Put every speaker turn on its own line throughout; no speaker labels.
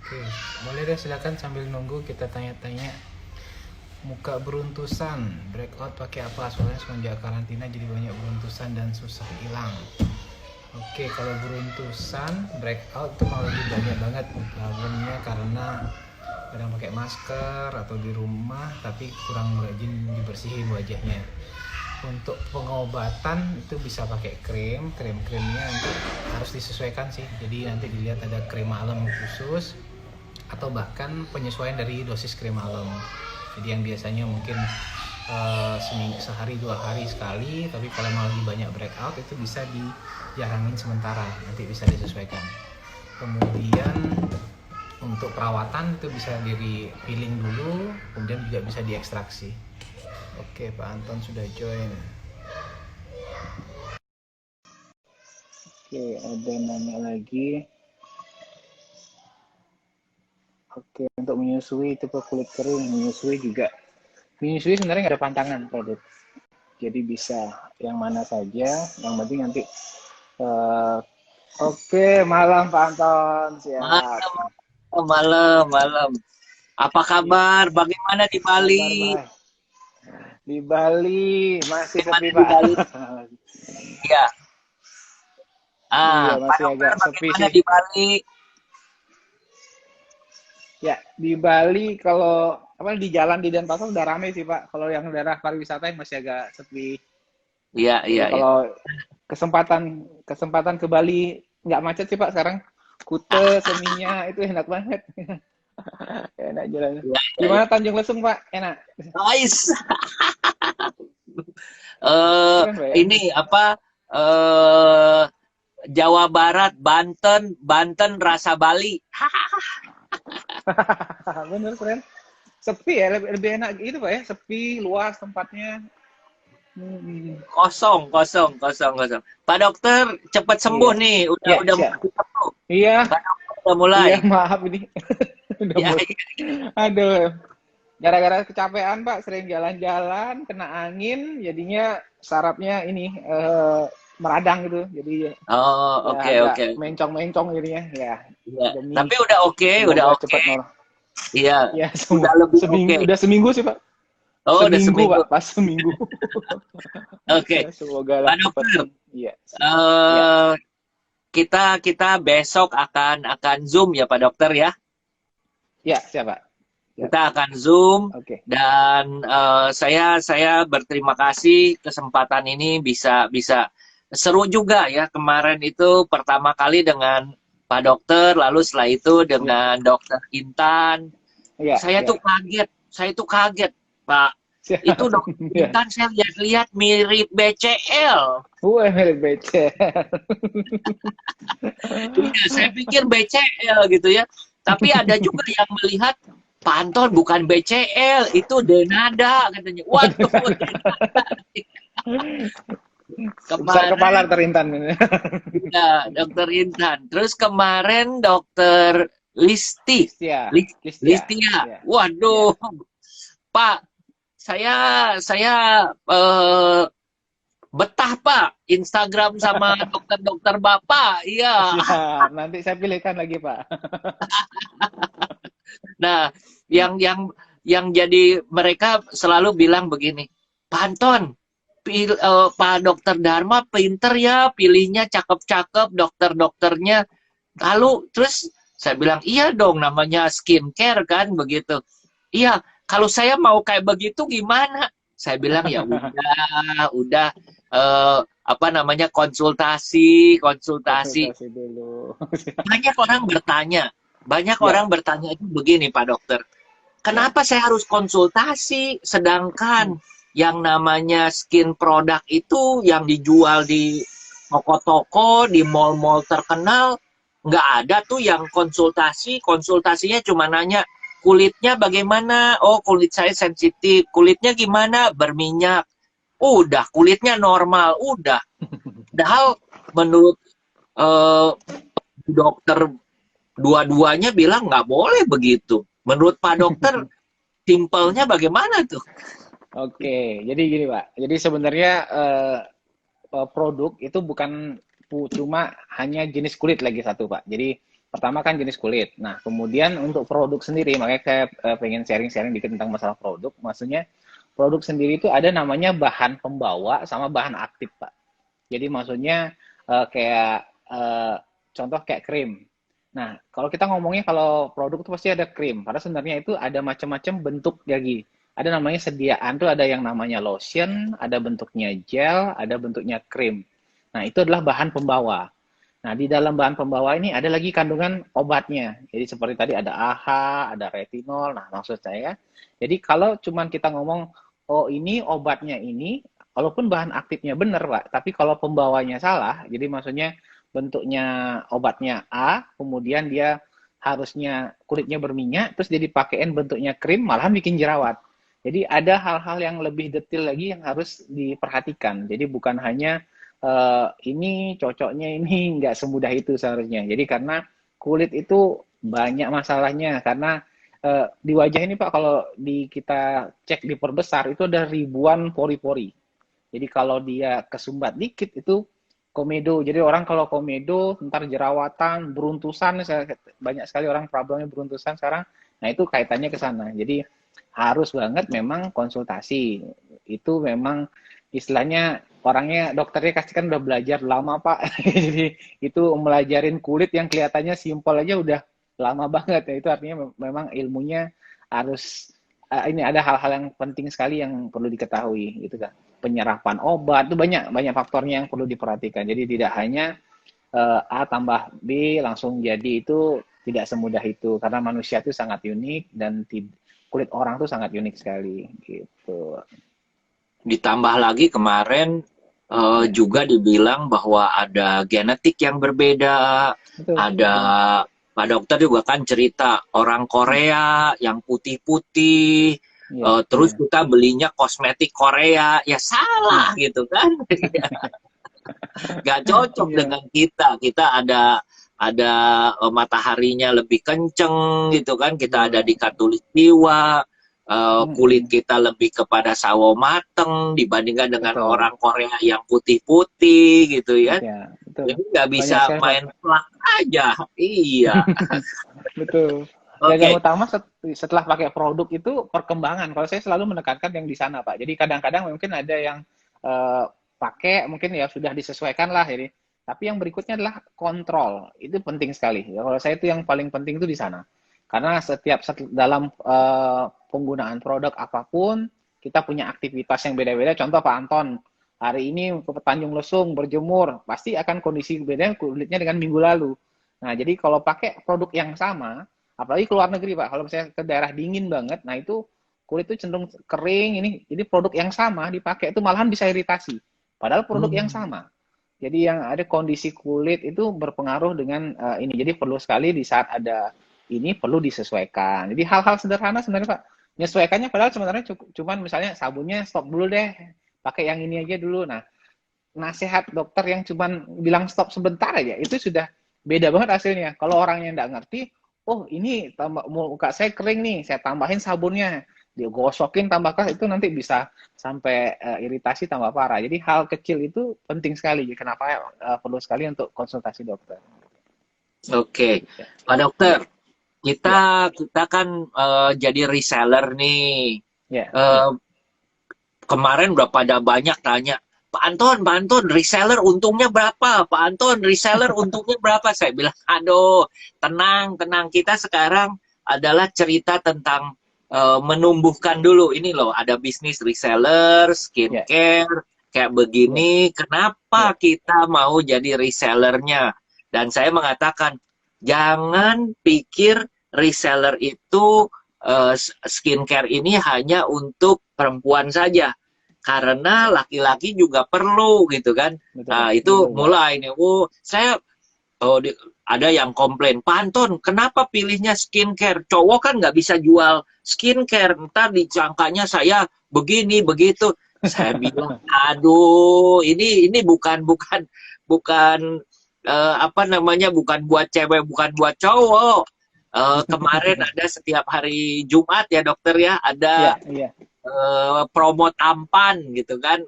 Oke, boleh deh silakan sambil nunggu kita tanya-tanya. Muka beruntusan, breakout pakai apa? Soalnya semenjak karantina jadi banyak beruntusan dan susah hilang. Oke, kalau beruntusan, breakout itu malah lebih banyak banget problemnya karena kadang pakai masker atau di rumah tapi kurang rajin dibersihin wajahnya. Untuk pengobatan itu bisa pakai krimnya nanti harus disesuaikan sih. Jadi nanti dilihat ada krim malam khusus atau bahkan penyesuaian dari dosis krim malam. Jadi yang biasanya mungkin sehari 2 hari sekali, tapi kalau mau lebih banyak breakout itu bisa dijarangin sementara, nanti bisa disesuaikan. Kemudian untuk perawatan itu bisa di peeling dulu, kemudian juga bisa diekstraksi. Oke, Pak Anton sudah join. Oke, ada nanya lagi. Oke, untuk menyusui itu ke kulit kering, menyusui sebenarnya nggak ada pantangan produk. Jadi bisa yang mana saja, yang penting nanti. Uh, Oke, malam Pak Anton, siap.
Malam, malam, malam. Apa
Ya,
kabar? Bagaimana di
kabar
Bali?
baik. Di Bali masih sepi
Bagaimana di
Pak.
Bali? Ya.
Iya,
Pak
masih
Dokter,
agak sepi
bagaimana
sih.
di Bali?
Ya, di Bali kalau apa di jalan di Denpasar udah rame sih Pak. Kalau yang daerah pariwisata yang masih agak sepi.
Iya,
Jadi
iya, iya.
kalau kesempatan kesempatan ke Bali nggak macet sih Pak sekarang. Kute, Seminya itu enak banget. Enak jalan.
Iya, iya, iya.
Gimana Tanjung Lesung Pak? Enak.
Ais. Eh,
Keren Pak ya.
ini apa? Eh, Jawa Barat, Banten, Banten rasa Bali.
Bener keren. Sepi ya, lebih enak gitu Pak ya. Sepi, luas tempatnya. Hmm.
Kosong, kosong, kosong, kosong. Pak Dokter, cepat sembuh
Iya.
nih. Udah
Ya,
udah
siap.
mulai sembuh.
Iya,
Pak Dokter udah mulai.
iya maaf ini. Udah
Ya,
mulai. Aduh, gara-gara kecapean Pak, sering jalan-jalan, kena angin, jadinya sarafnya ini meradang gitu. Jadi
oh,
ya
oke,
agak
oke.
mencong-mencong jadinya. Ya,
Iya.
demi
Tapi udah oke, udah
semoga
oke.
cepat normal.
Iya,
Ya,
udah
semua
lebih
seminggu,
oke.
udah seminggu sih Pak.
Oh, udah
Seminggu
seminggu.
Pak, pas seminggu.
Oke,
Semoga lah
Pak
cepat.
Dokter,
Iya, ya,
eh kita kita besok akan Zoom ya Pak Dokter ya.
ya siapa? Siap.
Kita akan Zoom
Oke.
dan saya berterima kasih kesempatan ini bisa bisa seru juga ya. Kemarin itu pertama kali dengan Pak Dokter, lalu setelah itu
Ya,
dengan Dokter Intan.
ya, ya.
Saya tuh kaget, Pak. Itu
Siap.
Dokter
Ya.
Intan saya lihat-lihat mirip BCL.
Milik BC.
Iya, saya pikir BCL gitu ya. Tapi ada juga yang melihat Pak Anton bukan BCL, itu Denada katanya. Waduh,
Besar kepala
kemarin
terintan.
ya Dokter Intan. Terus kemarin Dokter Listi,
Listia. Listia.
Listia.
Ya, ya.
Waduh, Pak, saya saya eh, betah Pak Instagram sama dokter-dokter Bapak. Iya.
Siap. Nanti saya pilihkan lagi, Pak.
Nah, yang jadi mereka selalu bilang begini, Pak Anton, Pak Dokter Dharma pinter ya, pilihnya cakep-cakep, dokter-dokternya. Lalu terus saya bilang, iya dong, namanya skincare kan begitu. Iya, kalau saya mau kayak begitu gimana? Saya bilang ya udah apa namanya konsultasi, konsultasi.
Konsultasi dulu.
Banyak orang bertanya, banyak
Ya,
orang bertanya itu begini Pak Dokter.
ya.
Kenapa saya harus konsultasi sedangkan
Hmm.
yang namanya skin product itu yang dijual di toko-toko, di mall-mall terkenal, nggak ada tuh yang konsultasi. Konsultasinya cuma nanya, kulitnya bagaimana? Oh, kulit saya sensitif. Kulitnya gimana? Berminyak. Udah, kulitnya normal. Udah. Padahal menurut eh, dokter dua-duanya bilang nggak boleh begitu. Menurut Pak Dokter, simpelnya bagaimana tuh?
Oke, jadi gini Pak. Jadi sebenarnya produk itu bukan cuma hanya jenis kulit lagi satu Pak. Jadi
pertama kan jenis kulit. Nah, kemudian untuk produk sendiri, makanya saya pengen sharing-sharing dikit tentang masalah produk. Maksudnya produk sendiri itu ada namanya bahan pembawa sama bahan aktif, Pak. Jadi maksudnya kayak contoh kayak krim. Nah, kalau kita ngomongnya kalau produk itu pasti ada krim. Padahal sebenarnya itu ada macam-macam bentuk lagi. Ada namanya sediaan tuh ada yang namanya lotion, ada bentuknya gel, ada bentuknya krim. Nah, itu adalah bahan pembawa. Nah, di dalam bahan pembawa ini ada lagi kandungan obatnya. Jadi seperti tadi ada AHA, ada retinol. Nah, maksud saya, jadi kalau cuman kita ngomong, oh ini obatnya ini, walaupun bahan aktifnya benar, Pak, tapi kalau pembawanya salah, jadi maksudnya bentuknya obatnya A, kemudian dia harusnya kulitnya berminyak, terus dia dipakein bentuknya krim, malahan bikin jerawat. Jadi ada hal-hal yang lebih detail lagi yang harus diperhatikan. Jadi bukan hanya ini cocoknya ini nggak semudah itu seharusnya. Jadi karena kulit itu banyak masalahnya karena di wajah ini Pak kalau kita cek diperbesar itu ada ribuan pori-pori. Jadi kalau dia kesumbat dikit itu komedo. Jadi orang kalau komedo ntar jerawatan, beruntusan, banyak sekali orang problemnya beruntusan sekarang. Nah itu kaitannya ke sana. Jadi harus banget memang konsultasi. Itu memang istilahnya orangnya dokternya kasih kan udah belajar lama Pak. Jadi itu melajarin kulit yang kelihatannya simpel aja udah lama banget ya. Itu artinya memang ilmunya harus ini ada hal-hal yang penting sekali yang perlu diketahui gitu kan. Penyerapan obat itu banyak banyak faktornya yang perlu diperhatikan. Jadi tidak hanya A tambah B langsung jadi itu tidak semudah itu karena manusia itu sangat unik dan kulit orang tuh sangat unik sekali gitu.
Ditambah lagi kemarin juga dibilang bahwa ada genetik yang berbeda,
Betul,
ada Pak Dokter juga kan cerita orang Korea yang putih-putih,
ya,
terus
ya.
kita belinya kosmetik Korea, ya salah gitu kan, nggak cocok
Iya.
dengan kita. Kita ada mataharinya lebih kenceng gitu kan, kita ada di Katulistiwa. Kulit kita lebih kepada sawo mateng dibandingkan dengan
Betul.
orang Korea yang putih-putih gitu ya.
Ya, betul.
Jadi nggak
Banyak
bisa
sekali, Pak.
main plak aja. Iya.
Betul. Dan yang
Oke.
utama setelah pakai produk itu perkembangan. Kalau saya selalu menekankan yang di sana, Pak. Jadi kadang-kadang mungkin ada yang pakai, mungkin ya sudah disesuaikan lah ini. Tapi yang berikutnya adalah kontrol. Itu penting sekali. Ya, kalau saya itu yang paling penting itu di sana. Karena dalam penggunaan produk apapun, kita punya aktivitas yang beda-beda. Contoh Pak Anton, hari ini ke Tanjung Lesung berjemur, pasti akan kondisi beda kulitnya dengan minggu lalu. Nah, jadi kalau pakai produk yang sama, apalagi ke luar negeri Pak, kalau misalnya ke daerah dingin banget, nah itu kulit itu cenderung kering, ini produk yang sama dipakai itu malahan bisa iritasi. Padahal produk yang sama. Jadi yang ada kondisi kulit itu berpengaruh dengan ini. Jadi perlu sekali di saat ada ini perlu disesuaikan. Jadi hal-hal sederhana sebenarnya Pak. Menyesuaikannya padahal sebenarnya cuman misalnya sabunnya stop dulu deh. Pakai yang ini aja dulu. Nah, nasihat dokter yang cuman bilang stop sebentar aja itu sudah beda banget hasilnya. Kalau orang yang nggak ngerti, oh ini muka saya kering nih, saya tambahin sabunnya, digosokin tambah keras itu nanti bisa sampai iritasi tambah parah. Jadi hal kecil itu penting sekali. Kenapa perlu sekali untuk konsultasi dokter?
Oke. Pak Dokter, kita kan jadi reseller nih.
Ya.
Kemarin udah pada banyak tanya, Pak Anton, reseller untungnya berapa? Pak Anton, reseller untungnya berapa? Saya bilang, aduh, tenang. Kita sekarang adalah cerita tentang menumbuhkan dulu. Ini loh, ada bisnis reseller, skincare, kayak begini. Kenapa kita mau jadi resellernya? Dan saya mengatakan, jangan pikir reseller itu skincare ini hanya untuk perempuan saja, karena laki-laki juga perlu gitu kan.
Betul,
Nah itu
betul,
mulai nih, ada yang komplain, Pak Anton kenapa pilihnya skincare, cowok kan nggak bisa jual skincare, ntar disangkanya saya begini begitu. Saya bilang, aduh, ini bukan apa namanya, bukan buat cewek, bukan buat cowok. Kemarin ada setiap hari Jumat ya dokter ya, ada promo tampan gitu kan.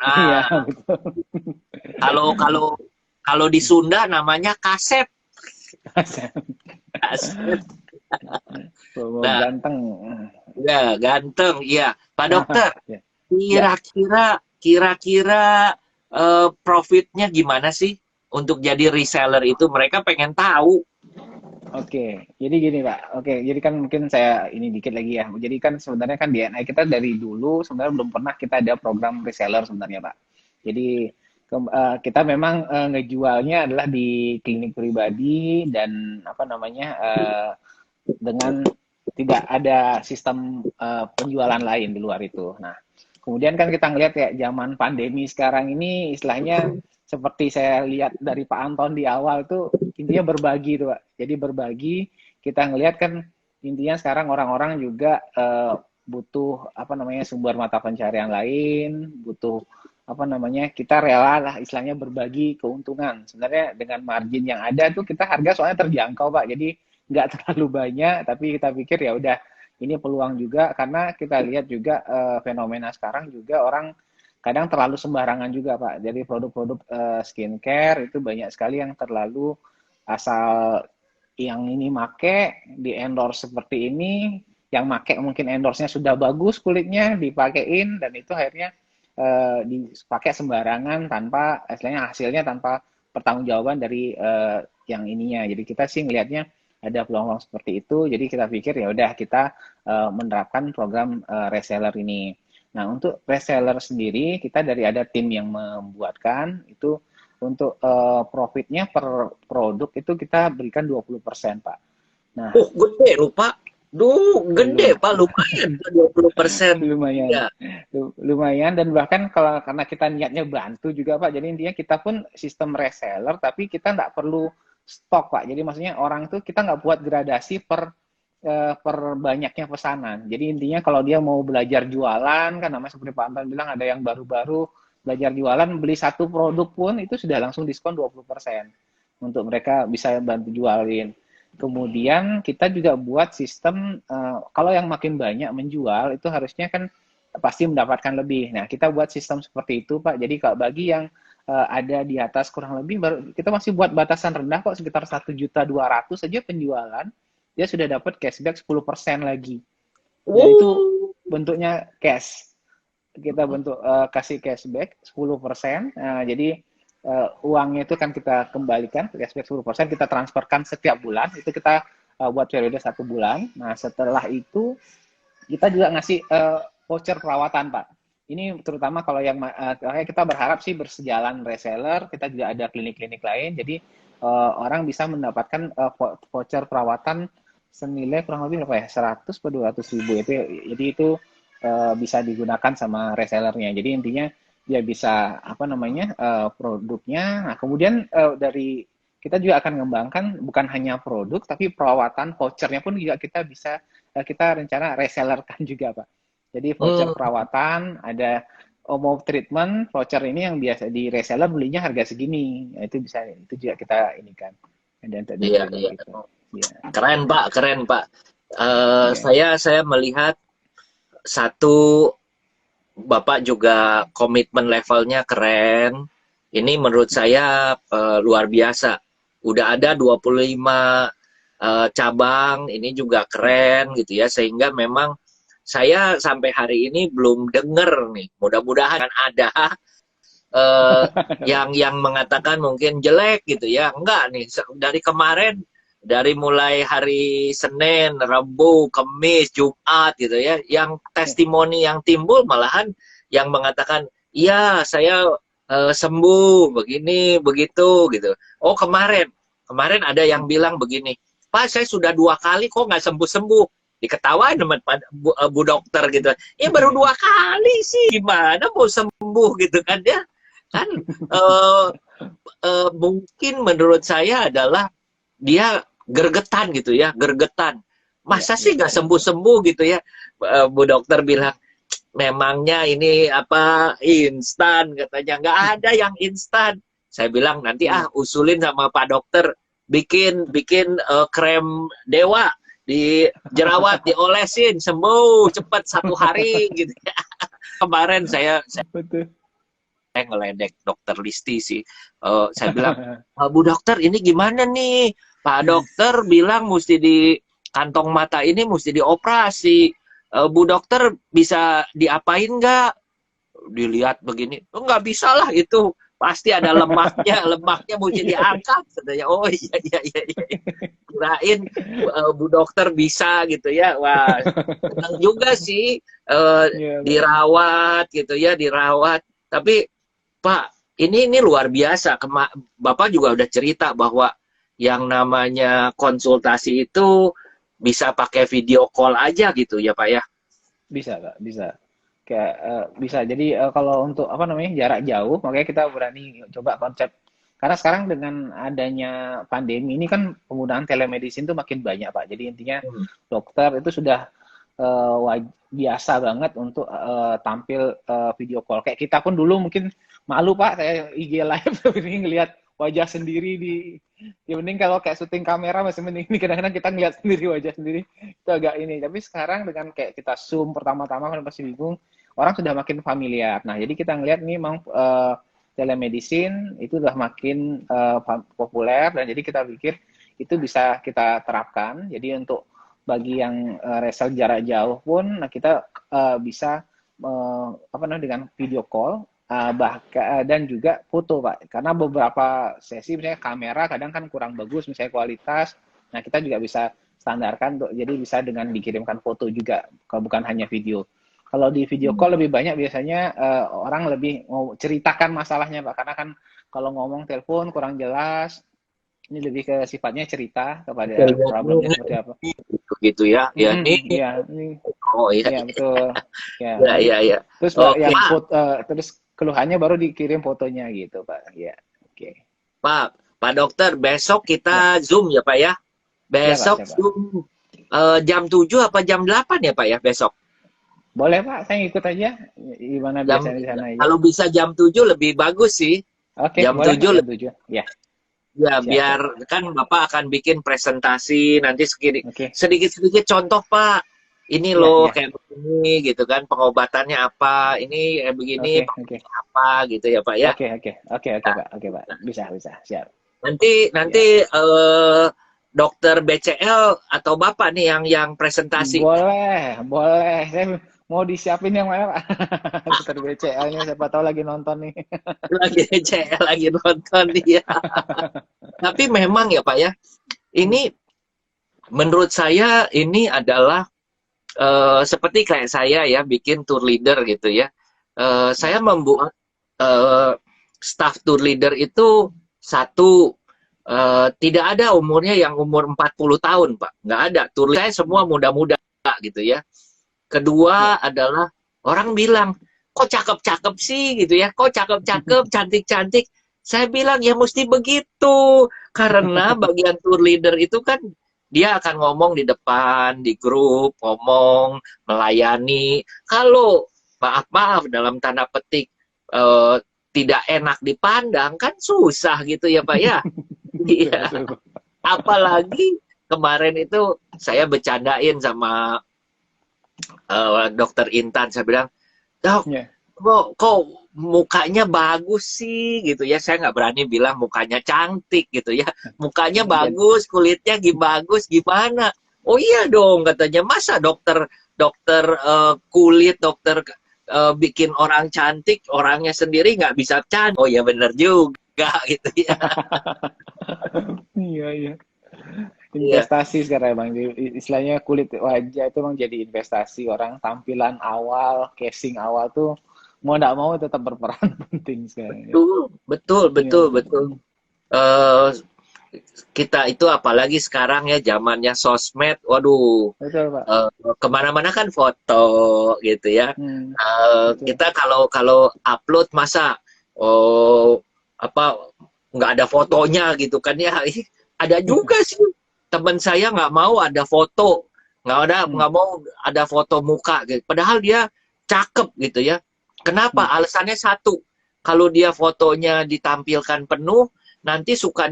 Kalau di Sunda namanya kaset. Aset.
Promo
Nah,
ganteng.
ya ganteng, iya. Pak Dokter,
Ya. Ya.
kira-kira profitnya gimana sih untuk jadi reseller itu? Mereka pengen tahu.
Oke, jadi gini Pak. Oke, jadi kan mungkin saya ini dikit lagi ya. Jadi kan sebenarnya kan DNA kita dari dulu sebenarnya belum pernah kita ada program reseller sebenarnya Pak. Jadi kita memang ngejualnya adalah di klinik pribadi dan apa namanya dengan tidak ada sistem penjualan lain di luar itu. Nah, kemudian kan kita ngelihat kayak zaman pandemi sekarang ini istilahnya seperti saya lihat dari Pak Anton di awal itu intinya berbagi tuh Pak. Jadi berbagi kita ngelihat kan intinya sekarang orang-orang juga butuh apa namanya sumber mata pencarian lain, butuh apa namanya kita rela lah istilahnya berbagi keuntungan. Sebenarnya dengan margin yang ada tuh kita harga soalnya terjangkau Pak. Jadi nggak terlalu banyak, tapi kita pikir ya udah ini peluang juga karena kita lihat juga fenomena sekarang juga orang kadang terlalu sembarangan juga Pak. Jadi produk-produk skincare itu banyak sekali yang terlalu asal yang ini make di endorse seperti ini, yang make mungkin endorse-nya sudah bagus kulitnya dipakein dan itu akhirnya dipakai sembarangan tanpa istilahnya hasilnya tanpa pertanggungjawaban dari yang ininya. Jadi kita sih ngelihatnya ada peluang-peluang seperti itu. Jadi kita pikir ya udah kita menerapkan program reseller ini. Nah, untuk reseller sendiri kita dari ada tim yang membuatkan itu untuk profitnya per produk itu kita berikan 20%, Pak. Nah,
Gede rupa. Duh, gede Pak, lumayan 20%.
lumayan.
Ya.
Lumayan dan bahkan kalau karena kita niatnya bantu juga Pak. Jadi intinya kita pun sistem reseller tapi kita nggak perlu stok Pak. Jadi maksudnya orang tuh kita nggak buat gradasi per banyaknya pesanan. Jadi intinya kalau dia mau belajar jualan kan namanya seperti Pak Anton bilang ada yang baru-baru belajar jualan beli satu produk pun itu sudah langsung diskon 20% untuk mereka bisa bantu jualin. Kemudian kita juga buat sistem kalau yang makin banyak menjual itu harusnya kan pasti mendapatkan lebih. Nah, kita buat sistem seperti itu, Pak. Jadi kalau bagi yang ada di atas kurang lebih kita masih buat batasan rendah kok sekitar 1.200.000 saja penjualan, dia sudah dapat cashback 10% lagi. Dan itu bentuknya cash. Kita bentuk kasih cashback 10%. Jadi uangnya itu kan kita kembalikan cashback 10%, kita transferkan setiap bulan, itu kita buat periode 1 bulan. Nah, setelah itu kita juga ngasih voucher perawatan, Pak. Ini terutama kalau yang kita berharap sih bersejalan reseller, kita juga ada klinik-klinik lain, jadi orang bisa mendapatkan voucher perawatan senilai kurang lebih berapa ya, 100 atau 200 ribu itu, jadi itu bisa digunakan sama resellernya. Jadi intinya dia bisa apa namanya produknya. Nah, kemudian dari kita juga akan mengembangkan bukan hanya produk tapi perawatan vouchernya pun juga kita bisa kita rencana resellerkan juga Pak. Jadi voucher perawatan ada mau treatment voucher ini yang biasa di reseller belinya harga segini. Nah, itu bisa itu juga kita ini kan. Dan
Iya.
gitu. Ya.
Keren Pak.
Okay.
Saya melihat satu, Bapak juga komitmen levelnya keren. Ini menurut saya luar biasa. Udah ada 25 cabang, ini juga keren gitu ya. Sehingga memang saya sampai hari ini belum denger nih. Mudah-mudahan ada yang mengatakan mungkin jelek gitu ya. Enggak nih, dari kemarin dari mulai hari Senin, Rabu, Kamis, Jumat gitu ya, yang testimoni yang timbul malahan yang mengatakan, iya saya sembuh, begini, begitu gitu. Oh kemarin ada yang bilang begini, Pak saya sudah 2 kali kok nggak sembuh-sembuh. Diketawain sama Bu Dokter gitu. Ya baru 2 kali sih, gimana mau sembuh gitu kan ya. Kan mungkin menurut saya adalah dia gergetan gitu ya, gergetan. Masa sih nggak sembuh-sembuh gitu ya. Bu Dokter bilang, memangnya ini apa instan katanya. Nggak ada yang instan. Saya bilang nanti usulin sama Pak Dokter bikin krem dewa, di jerawat diolesin sembuh cepat 1 hari gitu ya. Kemarin saya ngeledek Dokter Listi sih. Saya bilang, Bu Dokter ini gimana nih? Pak dokter bilang mesti di kantong mata ini mesti dioperasi. Bu dokter bisa diapain nggak? Dilihat begini, oh, nggak bisa lah itu pasti ada lemaknya, lemaknya mesti diangkat. Katanya, oh iya iya iya, iya. Kirain Bu dokter bisa gitu ya. Wah, senang juga sih
Iya, Pak.
dirawat gitu ya, dirawat. Tapi Pak, ini luar biasa. Bapak juga udah cerita bahwa yang namanya konsultasi itu bisa pakai video call aja gitu ya Pak ya.
Bisa, Pak, bisa. Kayak bisa. Jadi kalau untuk apa namanya jarak jauh, makanya kita berani coba konsep. Karena sekarang dengan adanya pandemi ini kan penggunaan telemedicine itu makin banyak, Pak. Jadi intinya
Hmm.
dokter itu sudah biasa banget untuk tampil video call. Kayak kita pun dulu mungkin malu, Pak, saya IG live ini ngelihat wajah sendiri di ya mending kalau kayak syuting kamera masih mending ini kadang-kadang kita ngeliat sendiri wajah sendiri itu agak ini. Tapi sekarang dengan kayak kita Zoom pertama-tama kan pasti bingung, orang sudah makin familiar. Nah, jadi kita ngelihat nih memang telemedicine itu udah makin populer dan jadi kita pikir itu bisa kita terapkan. Jadi untuk bagi yang resell jarak jauh pun nah kita bisa apa namanya dengan video call bahkan dan juga foto Pak, karena beberapa sesi misalnya kamera kadang kan kurang bagus misalnya kualitas, nah kita juga bisa standarkan untuk jadi bisa dengan dikirimkan foto juga kalau bukan hanya video. Kalau di video call lebih banyak biasanya orang lebih mau ceritakan masalahnya Pak, karena kan kalau ngomong telepon kurang jelas, ini lebih ke sifatnya cerita kepada problemnya seperti apa.
Gitu ya. Ya nih.
Iya, ini
Oh iya.
ya betul. Ya,
Ya
jadi
ya ya.
terus
Oke.
yang terus keluhannya baru dikirim fotonya gitu, Pak. Ya, oke.
Pak dokter, besok
Ya,
kita Zoom ya Pak ya.
siapa,
Besok
siapa?
Zoom jam 7 apa jam 8 ya Pak ya besok?
Boleh, Pak, saya ikut aja. Gimana
Jam,
biasanya di sana aja.
kalau bisa jam 7 lebih bagus sih.
Oke,
Jam
boleh, Pak,
7
jam 7. Ya,
ya
siap,
biar
siap.
kan Bapak akan bikin presentasi nanti
Oke.
sedikit-sedikit contoh Pak. Ini
Ya,
loh
ya.
kayak begini gitu kan pengobatannya apa, ini kayak begini
Oke, oke.
pakainya apa gitu ya Pak ya.
Oke, oke. Oke, oke, Pak. Oke, Pak. Bisa, bisa. Siap.
Nanti
Ya.
nanti dokter BCL atau Bapak nih yang presentasi.
Boleh, boleh. Saya mau disiapin yang mana, Pak? Dokter BCL-nya siapa tahu lagi nonton nih.
Lagi BCL lagi nonton dia. Tapi memang ya Pak ya, ini menurut saya ini adalah seperti kayak saya ya bikin tour leader gitu ya. Saya membuat staff tour leader itu satu tidak ada umurnya yang umur 40 tahun, Pak. Nggak ada. Tour leader saya semua muda-muda gitu ya. Kedua adalah orang bilang, kok cakep-cakep sih gitu ya. Kok cakep-cakep, cantik-cantik. Saya bilang ya mesti begitu. Karena bagian tour leader itu kan dia akan ngomong di depan, di grup, ngomong, melayani. Kalau maaf-maaf dalam tanda petik tidak enak dipandang kan susah gitu ya Pak ya. Iya. Apalagi kemarin itu saya bercandain sama dokter Intan, saya bilang, dok, kok mukanya bagus sih gitu ya. Saya nggak berani bilang mukanya cantik gitu ya. Mukanya bagus, kulitnya bagus, gimana? Oh iya dong katanya. Masa dokter kulit, dokter bikin orang cantik, orangnya sendiri nggak bisa cantik. Oh iya bener juga gitu ya.
Iya, iya. Investasi sekarang Bang. Istilahnya kulit wajah itu memang jadi investasi. Orang tampilan awal, casing awal tuh mau nggak mau tetap berperan penting sekarang.
Betul. Kita itu apalagi sekarang ya zamannya sosmed, waduh.
Betul, Pak.
Kemana-mana kan foto gitu ya. Kita kalau upload masa nggak ada fotonya gitu kan ya. Ada juga sih teman saya nggak mau ada foto, nggak mau ada foto muka gitu. Padahal dia cakep gitu ya. Kenapa? Alasannya satu, kalau dia fotonya ditampilkan penuh, nanti suka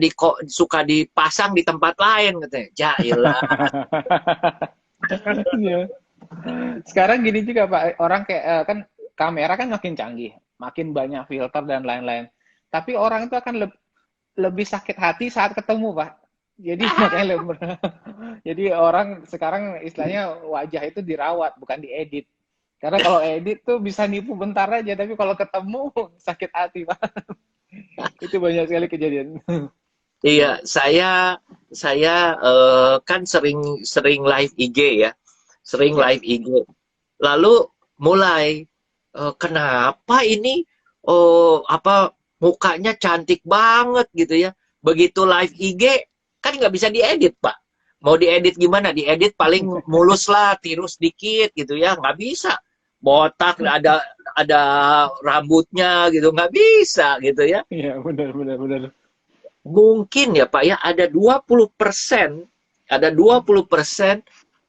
dipasang di tempat lain katanya. Jailah.
Iya. Sekarang gini juga Pak, orang kayak kan kamera kan makin canggih, makin banyak filter dan lain-lain. Tapi orang itu akan lebih sakit hati saat ketemu Pak. Jadi makanya jadi orang sekarang istilahnya wajah itu dirawat bukan diedit. Karena kalau edit tuh bisa nipu bentar aja, tapi kalau ketemu sakit hati Pak. Itu banyak sekali kejadian.
Iya, saya kan sering sering live IG ya, sering
Ya,
live IG. Lalu mulai kenapa ini oh apa mukanya cantik banget gitu ya. Begitu live IG kan nggak bisa diedit Pak. Mau diedit gimana? Diedit paling mulus lah, tirus dikit gitu ya, nggak bisa. Botak ada rambutnya gitu, nggak bisa gitu ya.
iya benar benar benar.
Mungkin ya Pak ya ada 20%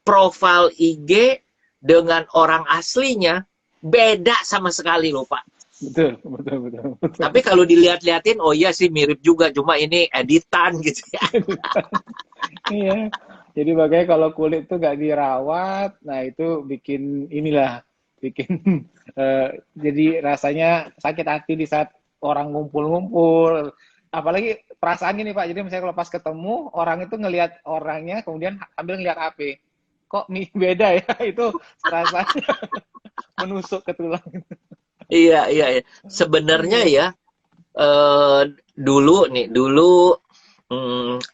profil IG dengan orang aslinya beda sama sekali loh Pak.
Betul, betul, betul, betul.
Tapi kalau dilihat-liatin, oh iya sih mirip juga, cuma ini editan gitu ya.
Iya. Jadi makanya kalau kulit tuh nggak dirawat, nah itu bikin inilah, bikin jadi rasanya sakit hati di saat orang ngumpul-ngumpul. Apalagi perasaan gini Pak, jadi misalnya kalau pas ketemu, orang itu ngelihat orangnya, kemudian ambil ngelihat HP. Kok beda ya? Itu rasanya menusuk ke tulang.
Iya, iya, iya. Sebenarnya
Iya.
ya, dulu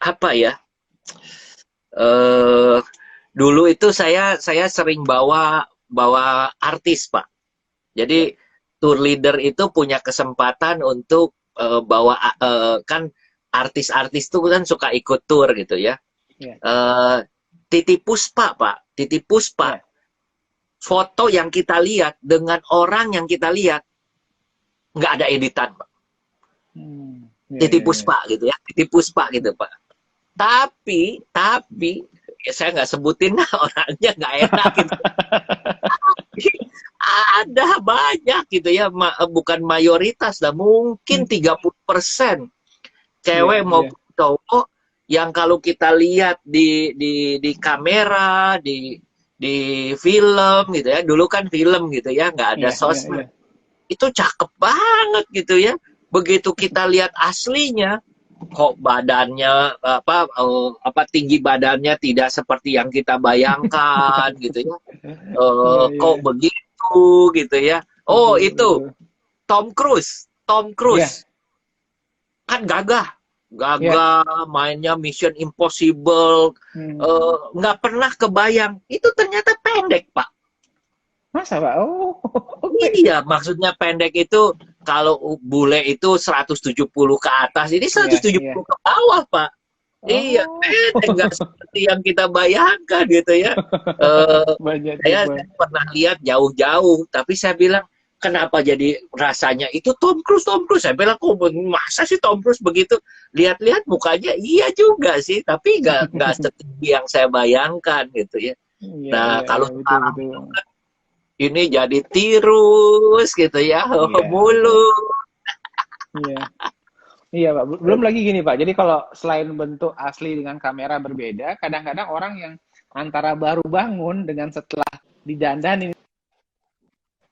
apa ya? Eh, Dulu itu saya sering bawa bawa artis Pak.
Ya,
Jadi tour leader itu punya kesempatan untuk bawa kan artis-artis itu kan suka ikut tour gitu ya.
ya,
Eh, Titi Puspa Pak, Titi Puspa.
ya.
Foto yang kita lihat dengan orang yang kita lihat nggak ada editan Pak.
Ya,
Titi
ya, ya.
Puspa gitu ya, Titi Puspa gitu Pak. Tapi ya saya nggak sebutin lah orangnya nggak enak gitu. Ada banyak gitu ya, bukan mayoritas lah, mungkin 30%
Iya,
cewek
iya.
maupun cowok yang kalau kita lihat di kamera, di film gitu ya. Dulu kan film gitu ya, nggak ada
Iya, iya, iya.
sosmed. Itu cakep banget gitu ya. Begitu kita lihat aslinya, kok badannya apa tinggi badannya tidak seperti yang kita bayangkan gitu ya.
Iya, iya.
Kok begitu gitu ya. Oh,
Betul,
itu
betul.
Tom Cruise. Tom
Iya,
Cruise kan gagah.
iya.
Gagah, mainnya Mission Impossible.
Hmm.
Nggak pernah kebayang. Itu ternyata pendek, Pak.
Masa, Pak? Oh, oke.
Iya, maksudnya pendek itu kalau bule itu 170 ke atas. Ini
Iya,
seratus tujuh
iya.
puluh ke bawah, Pak. Iya,
Oh,
pendek. Nggak seperti yang kita bayangkan gitu ya. Eh,
banyak
saya
tipe.
pernah lihat jauh-jauh, tapi saya bilang, kenapa jadi rasanya itu Tom Cruise, Tom Cruise. Saya bilang, kok masa sih Tom Cruise begitu? Lihat-lihat mukanya, iya juga sih, tapi nggak setinggi yang saya bayangkan gitu ya.
Iya,
Nah,
iya,
kalau
iya, betul,
sekarang
betul.
ini jadi tirus gitu ya,
Iya, betul.
mulu.
Iya. Iya, Pak. Belum lagi gini, Pak. Jadi kalau selain bentuk asli dengan kamera berbeda, kadang-kadang orang yang antara baru bangun dengan setelah didandanin,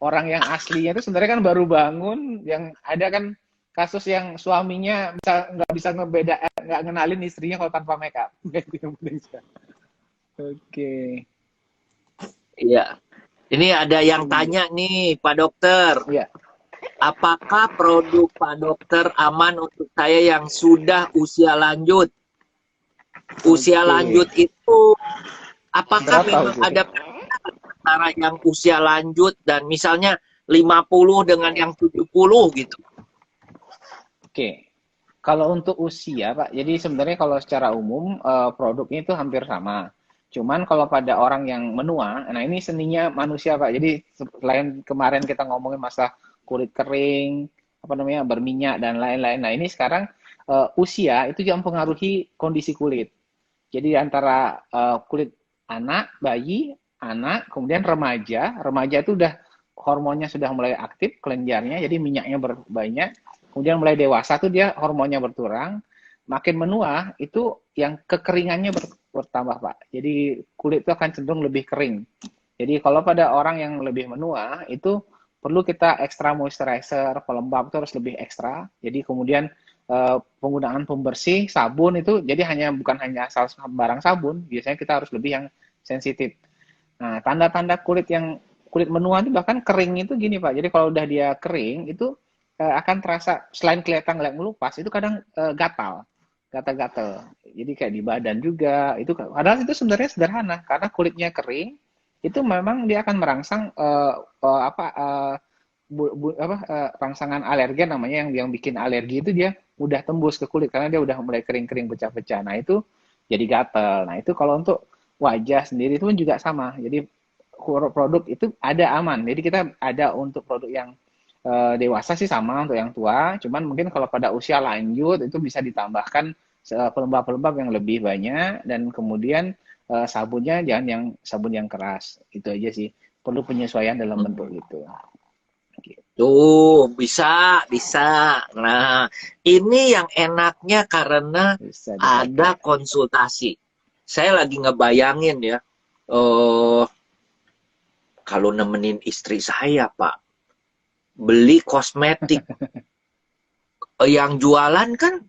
orang yang aslinya itu sebenarnya kan baru bangun, yang ada kan kasus yang suaminya nggak bisa ngebeda, nggak ngenalin istrinya kalau tanpa makeup. Itu yang paling susah. Oke.
Iya. Ini ada yang tanya nih, Pak Dokter.
Iya.
Apakah produk Pak Dokter aman untuk saya yang sudah usia lanjut? Usia
Oke.
lanjut itu apakah
Berapa
memang
usianya?
ada antara yang usia lanjut dan misalnya 50 dengan yang 70 gitu?
Oke. Kalau untuk usia, Pak, jadi sebenarnya kalau secara umum produknya itu hampir sama. Cuman kalau pada orang yang menua, nah ini seninya manusia, Pak. Jadi selain kemarin kita ngomongin masalah kulit kering, apa namanya, berminyak dan lain-lain. Nah, ini sekarang usia itu yang mempengaruhi kondisi kulit. Jadi antara kulit anak, bayi, anak, kemudian remaja. Remaja itu udah hormonnya sudah mulai aktif, kelenjarnya, jadi minyaknya banyak. Kemudian mulai dewasa tuh dia hormonnya berkurang. Makin menua itu yang kekeringannya bertambah, Pak. Jadi kulit itu akan cenderung lebih kering. Jadi kalau pada orang yang lebih menua itu perlu kita ekstra moisturizer, pelembab itu harus lebih ekstra. Jadi kemudian penggunaan pembersih, sabun itu jadi bukan hanya asal barang sabun, biasanya kita harus lebih yang sensitif. Nah, tanda-tanda kulit menua itu bahkan kering itu gini Pak. Jadi kalau udah dia kering itu akan terasa selain kelihatan nggak melupas, itu kadang gatal, gatal-gatal. Jadi kayak di badan juga. Itu padahal itu sebenarnya sederhana karena kulitnya kering, itu memang dia akan merangsang rangsangan alergen namanya yang bikin alergi itu dia mudah tembus ke kulit karena dia udah mulai kering-kering pecah-pecah. Nah, itu jadi gatal. Nah, itu kalau untuk wajah sendiri itu pun juga sama. Jadi produk itu ada aman. Jadi kita ada untuk produk yang dewasa sih sama untuk yang tua. Cuman mungkin kalau pada usia lanjut itu bisa ditambahkan pelembab-pelembab yang lebih banyak dan kemudian sabunnya jangan yang sabun yang keras. Itu aja sih. Perlu penyesuaian dalam bentuk itu.
Tuh, bisa, bisa. Nah, ini yang enaknya karena
Bisa
ada
dipakai.
konsultasi. Saya lagi ngebayangin ya, eh kalau nemenin istri saya, Pak, beli kosmetik. Yang jualan kan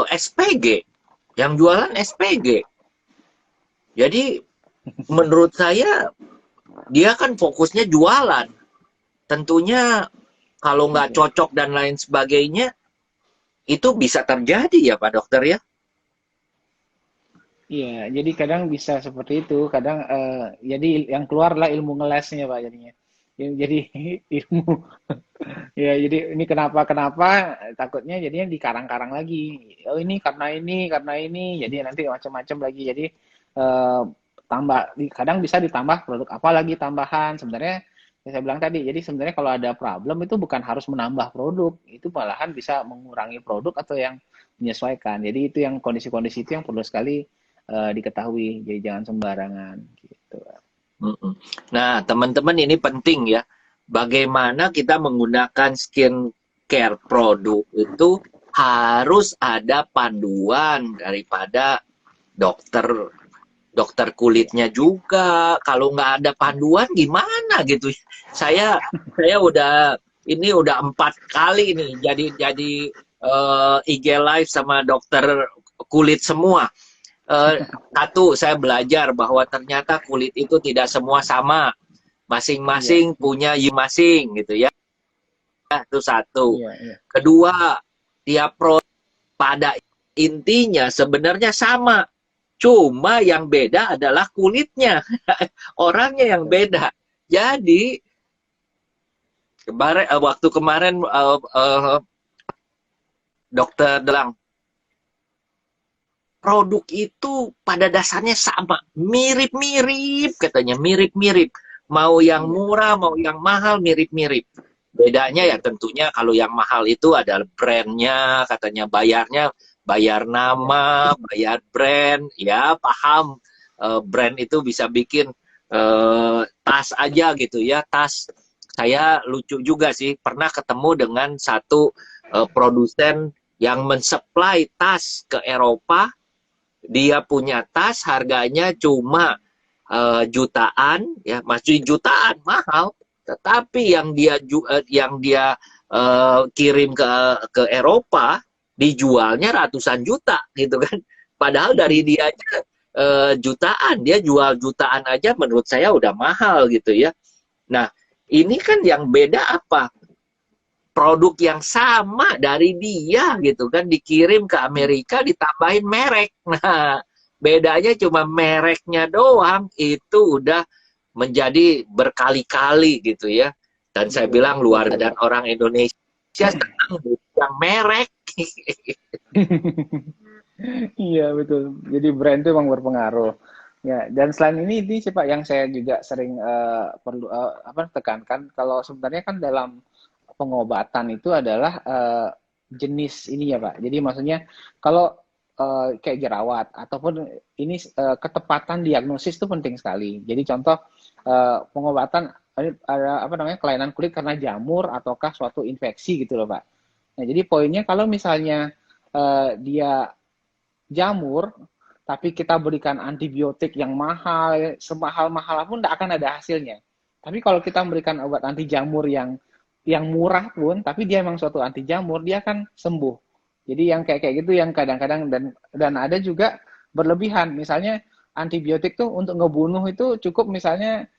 SPG. Yang jualan SPG. Jadi, menurut saya, dia kan fokusnya jualan. Tentunya kalau nggak cocok dan lain sebagainya, itu bisa terjadi ya Pak Dokter ya?
Iya, jadi kadang bisa seperti itu. Kadang jadi yang keluarlah ilmu ngelesnya Pak jadinya. Jadi ilmu ya jadi ini kenapa takutnya jadinya dikarang-karang lagi. Oh ini karena ini jadi nanti macam-macam lagi. Jadi eh, kadang bisa ditambah produk apa lagi tambahan. Sebenarnya yang saya bilang tadi. Jadi sebenarnya kalau ada problem itu bukan harus menambah produk, itu malahan bisa mengurangi produk atau yang menyesuaikan. Jadi itu yang kondisi-kondisi itu yang perlu sekali diketahui. Jadi jangan sembarangan gitu.
Nah, teman-teman ini penting ya. Bagaimana kita menggunakan skincare produk itu harus ada panduan daripada dokter dokter kulitnya juga. Kalau nggak ada panduan gimana gitu. Saya udah 4 kali nih jadi IG live sama dokter kulit semua. Satu, saya belajar bahwa ternyata kulit itu tidak semua sama.
Iya,
Masing-masing punya masing gitu ya. Itu satu.
iya, iya.
Kedua, tiap produk pada intinya sebenarnya sama. Cuma yang beda adalah kulitnya. Orangnya yang
Betul.
beda. Jadi, waktu kemarin dokter bilang, produk itu pada dasarnya sama, mirip-mirip katanya, mirip-mirip. Mau yang
Iya,
murah, mau yang mahal, mirip-mirip. Bedanya ya tentunya kalau yang mahal itu adalah brandnya, katanya bayarnya bayar
iya.
nama, bayar brand, ya paham. Brand itu bisa bikin tas aja gitu ya, tas. Saya lucu juga sih, pernah ketemu dengan satu produsen yang mensuplai tas ke Eropa. Dia punya tas harganya cuma jutaan ya, masih jutaan mahal, tetapi yang dia kirim ke Eropa dijualnya ratusan juta gitu kan, padahal dari dia jutaan, dia jual jutaan aja menurut saya udah mahal gitu ya. Nah, ini kan yang beda apa, produk yang sama dari dia gitu kan dikirim ke Amerika ditambahin merek. Nah, bedanya cuma mereknya doang, itu udah menjadi berkali-kali gitu ya. Dan saya
Betul,
bilang luar
betul
dan
Pak.
orang Indonesia senang yang merek.
Iya betul. Jadi brand itu memang berpengaruh. Ya, dan selain ini sih Pak yang saya juga sering perlu tekankan kalau sebenarnya kan dalam pengobatan itu adalah jenis ini ya Pak. Jadi maksudnya kalau kayak jerawat ataupun ini ketepatan diagnosis itu penting sekali. Jadi contoh pengobatan ada apa namanya kelainan kulit karena jamur ataukah suatu infeksi gitu loh Pak. Nah, jadi poinnya kalau misalnya dia jamur, tapi kita berikan antibiotik yang mahal, semahal-mahal pun tidak akan ada hasilnya. Tapi kalau kita memberikan obat anti jamur yang murah pun, tapi dia memang suatu anti jamur, dia akan sembuh. Jadi yang kayak kayak gitu yang kadang-kadang dan ada juga berlebihan. Misalnya antibiotik tuh untuk ngebunuh itu cukup misalnya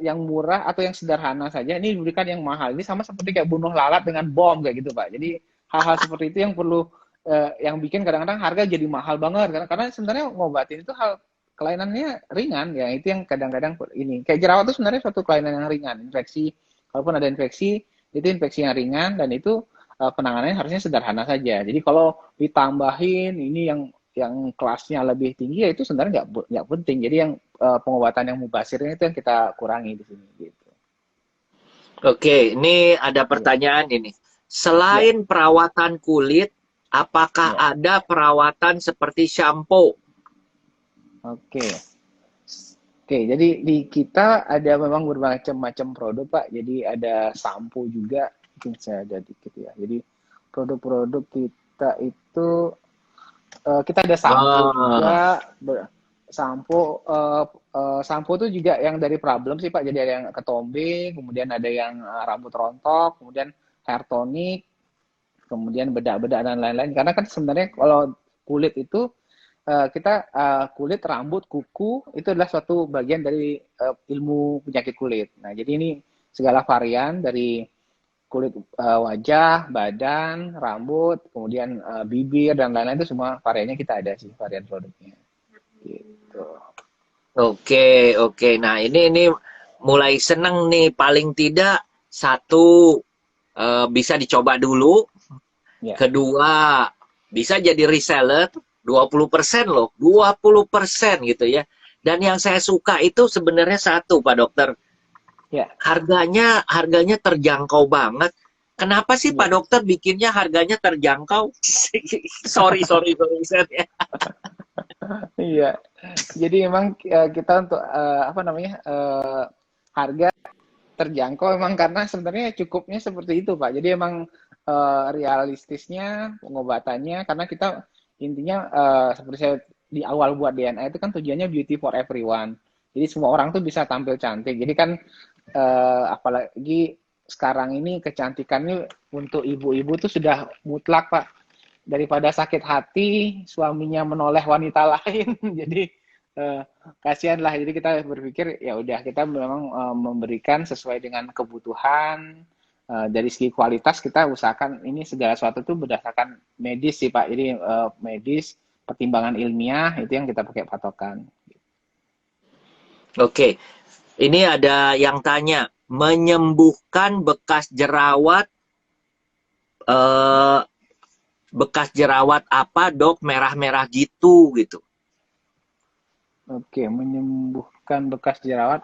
yang murah atau yang sederhana saja. Ini diberikan yang mahal. Ini sama seperti kayak bunuh lalat dengan bom kayak gitu, Pak. Jadi hal-hal seperti itu yang perlu yang bikin kadang-kadang harga jadi mahal banget karena sebenarnya ngobatin itu hal kelainannya ringan ya. Itu yang kadang-kadang ini kayak jerawat itu sebenarnya suatu kelainan yang ringan. Infeksi, kalaupun ada infeksi itu infeksi yang ringan dan itu penanganannya harusnya sederhana saja. Jadi kalau ditambahin ini yang kelasnya lebih tinggi ya itu sebenarnya nggak penting. Jadi yang pengobatan yang mubasirnya itu yang kita kurangi di sini gitu.
Oke, ini ada
Ya,
pertanyaan ini.
ya,
Selain perawatan kulit, apakah
ya.
ada perawatan seperti shampoo?
Oke. Oke, jadi di kita ada memang bermacam-macam produk, Pak. Jadi ada sampo juga, mungkin saya ada dikit ya. Jadi produk-produk kita itu kita ada sampo
Wah,
juga, sampo sampo itu juga yang dari problem sih Pak. Jadi ada yang ketombe, kemudian ada yang rambut rontok, kemudian hair tonic, kemudian bedak-bedak dan lain-lain. Karena kan sebenarnya kalau kulit itu kita kulit, rambut, kuku itu adalah suatu bagian dari ilmu penyakit kulit. Nah, jadi ini segala varian dari kulit wajah, badan, rambut, kemudian bibir dan lain-lain itu semua variannya kita ada sih varian produknya. Gitu.
oke. Nah, ini mulai seneng nih. Paling tidak satu bisa dicoba dulu.
Ya,
Kedua, bisa jadi reseller 20% loh. 20% gitu ya. Dan yang saya suka itu sebenarnya satu, Pak Dokter.
ya,
Harganya terjangkau banget. Kenapa sih Pak
ya.
Dokter bikinnya harganya terjangkau? sorry Ustaz ya.
Iya. Jadi memang kita untuk apa namanya harga terjangkau memang karena sebenarnya cukupnya seperti itu Pak. Jadi emang realistisnya pengobatannya karena kita intinya seperti saya di awal buat DNA itu kan tujuannya beauty for everyone. Jadi semua orang tuh bisa tampil cantik. Jadi kan apalagi sekarang ini kecantikannya untuk ibu-ibu tuh sudah mutlak Pak. Daripada sakit hati suaminya menoleh wanita lain. Jadi eh, kasihan lah. Jadi kita berpikir ya udah kita memang memberikan sesuai dengan kebutuhan dari segi kualitas kita usahakan ini segala sesuatu itu berdasarkan medis sih Pak. Jadi medis pertimbangan ilmiah itu yang kita pakai patokan.
Oke, ini ada yang tanya, menyembuhkan eh, bekas jerawat apa dok merah-merah gitu.
Oke, menyembuhkan bekas jerawat.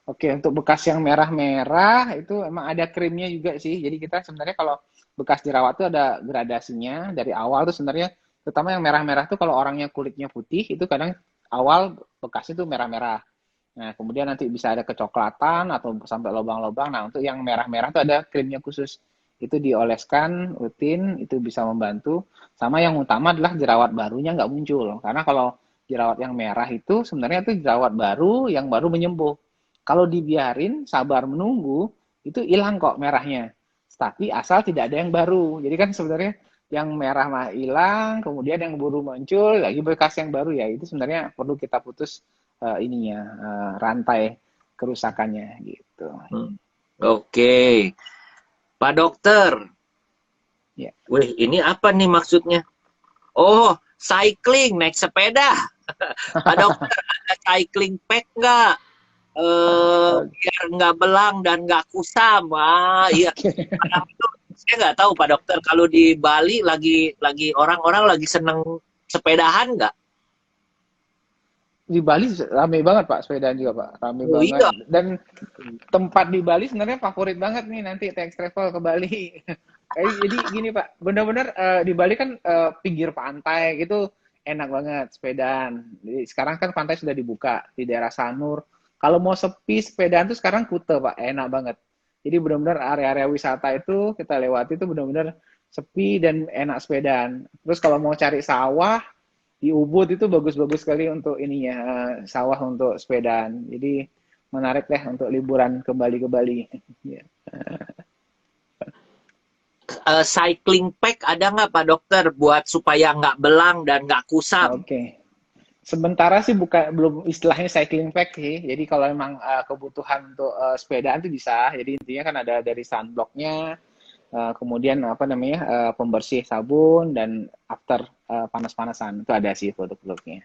Oke, untuk bekas yang merah-merah itu emang ada krimnya juga sih. Jadi kita sebenarnya kalau bekas jerawat itu ada gradasinya dari awal tuh sebenarnya terutama yang merah-merah tuh kalau orangnya kulitnya putih itu kadang awal bekasnya tuh merah-merah. Nah, kemudian nanti bisa ada kecoklatan atau sampai lubang-lubang. Nah, untuk yang merah-merah tuh ada krimnya khusus. Itu dioleskan rutin, itu bisa membantu. Sama yang utama adalah jerawat barunya nggak muncul. Karena kalau jerawat yang merah itu sebenarnya itu jerawat baru yang baru menyembuh. Kalau dibiarin, sabar menunggu, itu hilang kok merahnya. Tapi asal tidak ada yang baru. Jadi kan sebenarnya yang merah mah hilang, kemudian yang baru muncul, lagi bekas yang baru ya. Itu sebenarnya perlu kita putus ininya, rantai kerusakannya gitu.
Hmm. Oke, Pak Dokter.
Ya.
Wih, ini apa nih maksudnya? Oh, cycling, naik sepeda. Pak Dokter, ada cycling pack nggak? Biar nggak belang dan nggak kusam. Ah, iya. Kadang itu saya nggak tahu Pak Dokter, kalau di Bali lagi orang-orang lagi seneng sepedahan nggak?
Di Bali rame banget Pak sepedaan juga Pak, rame
Oh
banget.
iya.
Dan tempat di Bali sebenarnya favorit banget nih nanti teks travel ke Bali. Jadi gini Pak, benar-benar di Bali kan pinggir pantai gitu enak banget sepedaan. Jadi sekarang kan pantai sudah dibuka di daerah Sanur. Kalau mau sepi sepedaan tuh sekarang Kuta Pak, enak banget. Jadi benar-benar area-area wisata itu kita lewati itu benar-benar sepi dan enak sepedaan. Terus kalau mau cari sawah di Ubud itu bagus-bagus sekali untuk ininya sawah untuk sepedaan. Jadi menarik deh untuk liburan kembali ke Bali. Ya.
cycling pack ada nggak Pak Dokter buat supaya nggak belang dan nggak kusam?
Oke. Sementara sih belum istilahnya cycling pack sih. Jadi kalau memang kebutuhan untuk sepedaan itu bisa. Jadi intinya kan ada dari sunblocknya, kemudian apa namanya pembersih sabun dan after panas-panasan itu ada sih produk-produknya.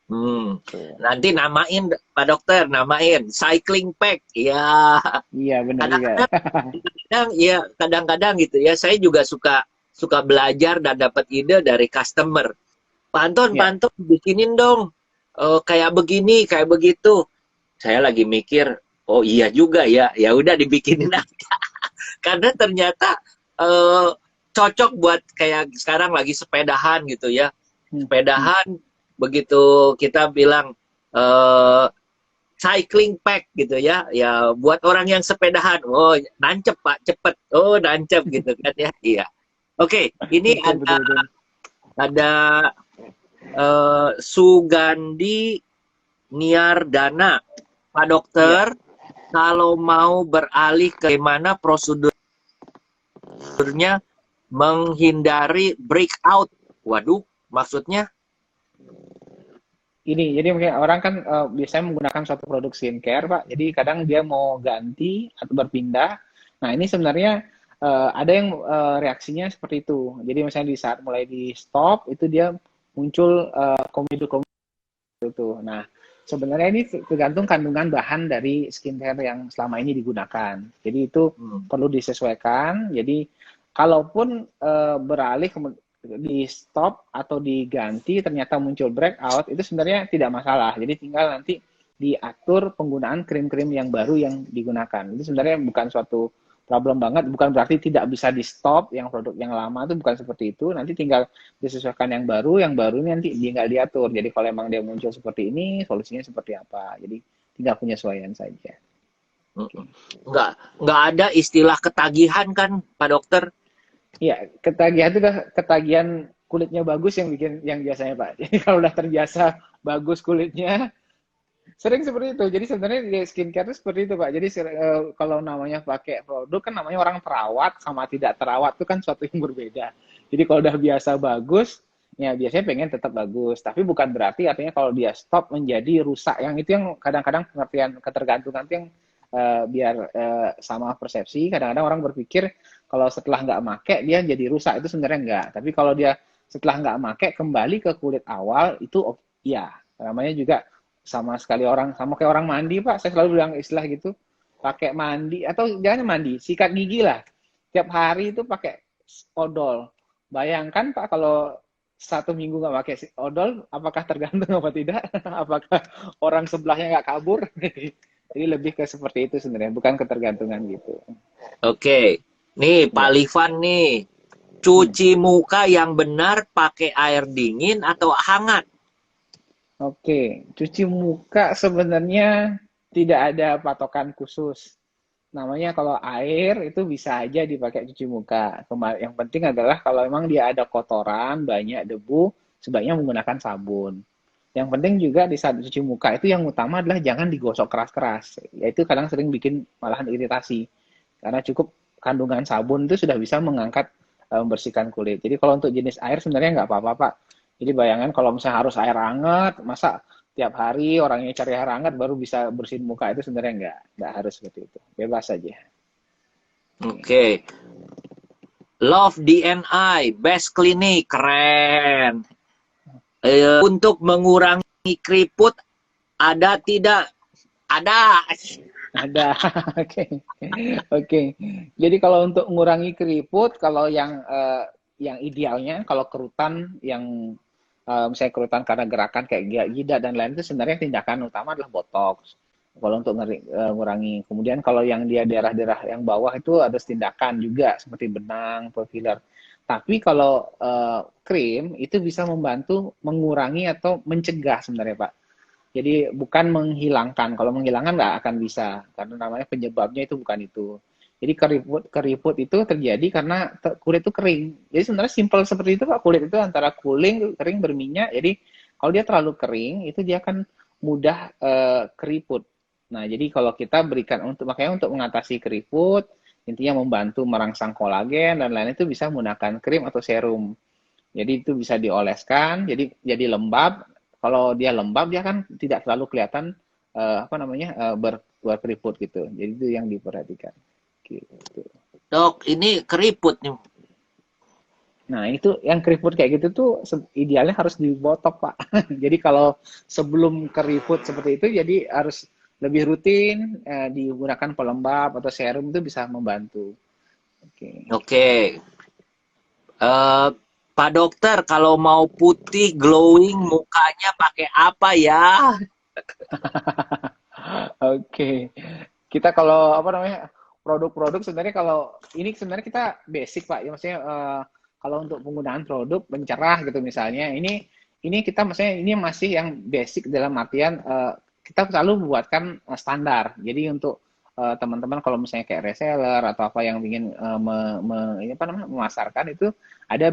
Tuh.
Nanti namain Pak Dokter, namain cycling pack. Ya,
Iya benar juga.
kadang-kadang ya kadang-kadang gitu ya. Saya juga suka belajar dan dapat ide dari customer. Pak Anton,
Ya.
Pak Anton, bikinin dong kayak begini, kayak begitu. Saya lagi mikir, oh iya juga ya, ya udah dibikinin aja. Karena ternyata cocok buat kayak sekarang lagi sepedahan gitu ya. Sepedahan, begitu kita bilang cycling pack gitu ya, ya buat orang yang sepedahan, oh nancep Pak, cepet, oh nancep gitu kan ya, iya. Oke, ini
Betul.
ada Sugandi Niardana, Pak Dokter, kalau mau beralih ke mana prosedurnya menghindari breakout? Waduh, maksudnya?
Jadi mungkin orang kan biasanya menggunakan suatu produk skincare, Pak. Jadi kadang dia mau ganti atau berpindah. Nah, ini sebenarnya ada yang reaksinya seperti itu. Jadi misalnya di saat mulai di stop, itu dia muncul komedo itu. Nah, sebenarnya ini tergantung kandungan bahan dari skincare yang selama ini digunakan. Jadi itu perlu disesuaikan. Jadi kalaupun beralih di stop atau diganti ternyata muncul breakout, itu sebenarnya tidak masalah. Jadi tinggal nanti diatur penggunaan krim-krim yang baru yang digunakan. Itu sebenarnya bukan suatu problem banget, bukan berarti tidak bisa di stop yang produk yang lama, itu bukan seperti itu. Nanti tinggal disesuaikan yang baru ini nanti tinggal diatur. Jadi kalau emang dia muncul seperti ini, solusinya seperti apa. Jadi tinggal penyesuaian saja.
Nggak ada istilah ketagihan kan, Pak Dokter?
Iya, ketagihan itu udah ketagihan kulitnya bagus yang biasanya, Pak. Jadi kalau udah terbiasa bagus kulitnya, sering seperti itu. Jadi sebenarnya di skincare itu seperti itu, Pak. Jadi kalau namanya pakai produk kan namanya orang terawat sama tidak terawat itu kan suatu yang berbeda. Jadi kalau udah biasa bagus, ya biasanya pengen tetap bagus. Tapi bukan berarti artinya kalau dia stop menjadi rusak. Yang itu yang kadang-kadang pengertian ketergantungan itu yang biar sama persepsi. Kadang-kadang orang berpikir kalau setelah nggak make dia jadi rusak, itu sebenarnya enggak. Tapi kalau dia setelah nggak make kembali ke kulit awal, itu iya. Namanya juga sama kayak orang mandi, Pak. Saya selalu bilang istilah gitu, pakai mandi atau jangan mandi, sikat gigi lah. Tiap hari itu pakai odol. Bayangkan Pak kalau 1 minggu nggak pakai odol, apakah tergantung apa tidak? Apakah orang sebelahnya nggak kabur? Jadi lebih ke seperti itu sebenarnya, bukan ketergantungan gitu.
Oke, nih Pak Livan nih, cuci muka yang benar pakai air dingin atau hangat?
Oke, cuci muka sebenarnya tidak ada patokan khusus. Namanya kalau air itu bisa aja dipakai cuci muka. Yang penting adalah kalau memang dia ada kotoran, banyak debu, sebaiknya menggunakan sabun. Yang penting juga di saat cuci muka itu yang utama adalah jangan digosok keras-keras. Yaitu kadang sering bikin malahan iritasi. Karena cukup kandungan sabun itu sudah bisa mengangkat membersihkan kulit. Jadi kalau untuk jenis air sebenarnya nggak apa-apa, Pak. Jadi bayangkan kalau misalnya harus air hangat, masa tiap hari orangnya cari air hangat baru bisa bersihin muka, itu sebenarnya nggak harus seperti itu. Bebas saja.
Oke. Love DNI, Best Clinic, keren. Untuk mengurangi keriput ada tidak? Ada.
Ada. Oke. Jadi kalau untuk mengurangi keriput, kalau yang idealnya kalau kerutan yang misalnya kerutan karena gerakan kayak jidat dan lain, itu sebenarnya tindakan utama adalah botox. Kalau untuk mengurangi. Kemudian kalau yang dia daerah-daerah yang bawah itu ada tindakan juga seperti benang, filler. Tapi kalau krim itu bisa membantu mengurangi atau mencegah sebenarnya, Pak. Jadi bukan menghilangkan. Kalau menghilangkan nggak akan bisa karena namanya penyebabnya itu bukan itu. Jadi keriput itu terjadi karena kulit itu kering. Jadi sebenarnya simpel seperti itu, Pak. Kulit itu antara kering, berminyak. Jadi kalau dia terlalu kering, itu dia akan mudah keriput. Nah, jadi kalau kita berikan makanya untuk mengatasi keriput, intinya membantu merangsang kolagen dan lain itu bisa menggunakan krim atau serum. Jadi itu bisa dioleskan, jadi lembab. Kalau dia lembab dia kan tidak terlalu kelihatan berkeriput gitu. Jadi itu yang diperhatikan. Gitu.
Dok, ini keriput nih.
Nah, itu yang keriput kayak gitu tuh idealnya harus dibotok, Pak. Jadi kalau sebelum keriput seperti itu, jadi harus lebih rutin digunakan pelembab atau serum itu bisa membantu. Oke.
Oke. Eh, Pak Dokter, kalau mau putih, glowing, mukanya pakai apa ya?
Oke. Kita kalau produk-produk sebenarnya kalau ini sebenarnya kita basic Pak. Ya maksudnya kalau untuk penggunaan produk pencerah gitu misalnya, ini kita maksudnya ini masih yang basic dalam artian kita selalu membuatkan standar. Jadi untuk teman-teman kalau misalnya kayak reseller atau apa yang ingin memasarkan itu ada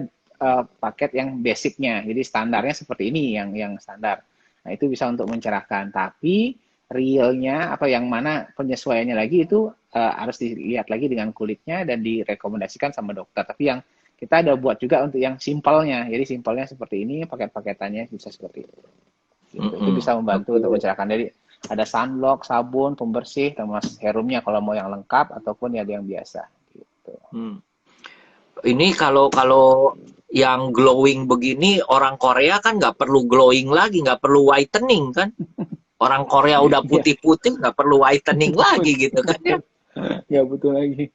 paket yang basicnya. Jadi standarnya seperti ini yang standar. Nah, itu bisa untuk mencerahkan. Tapi realnya apa yang mana penyesuaiannya lagi itu harus dilihat lagi dengan kulitnya dan direkomendasikan sama dokter. Tapi yang kita ada buat juga untuk yang simpelnya. Jadi simpelnya seperti ini, paket-paketannya bisa seperti itu. Gitu. Itu bisa membantu untuk mencerahkan. Jadi ada sunblock, sabun, pembersih, termasuk serumnya kalau mau yang lengkap ataupun ya yang biasa. Gitu.
Ini kalau yang glowing begini, orang Korea kan nggak perlu glowing lagi, nggak perlu whitening kan? Orang Korea udah putih-putih, nggak perlu whitening lagi gitu kan?
Ya betul lagi.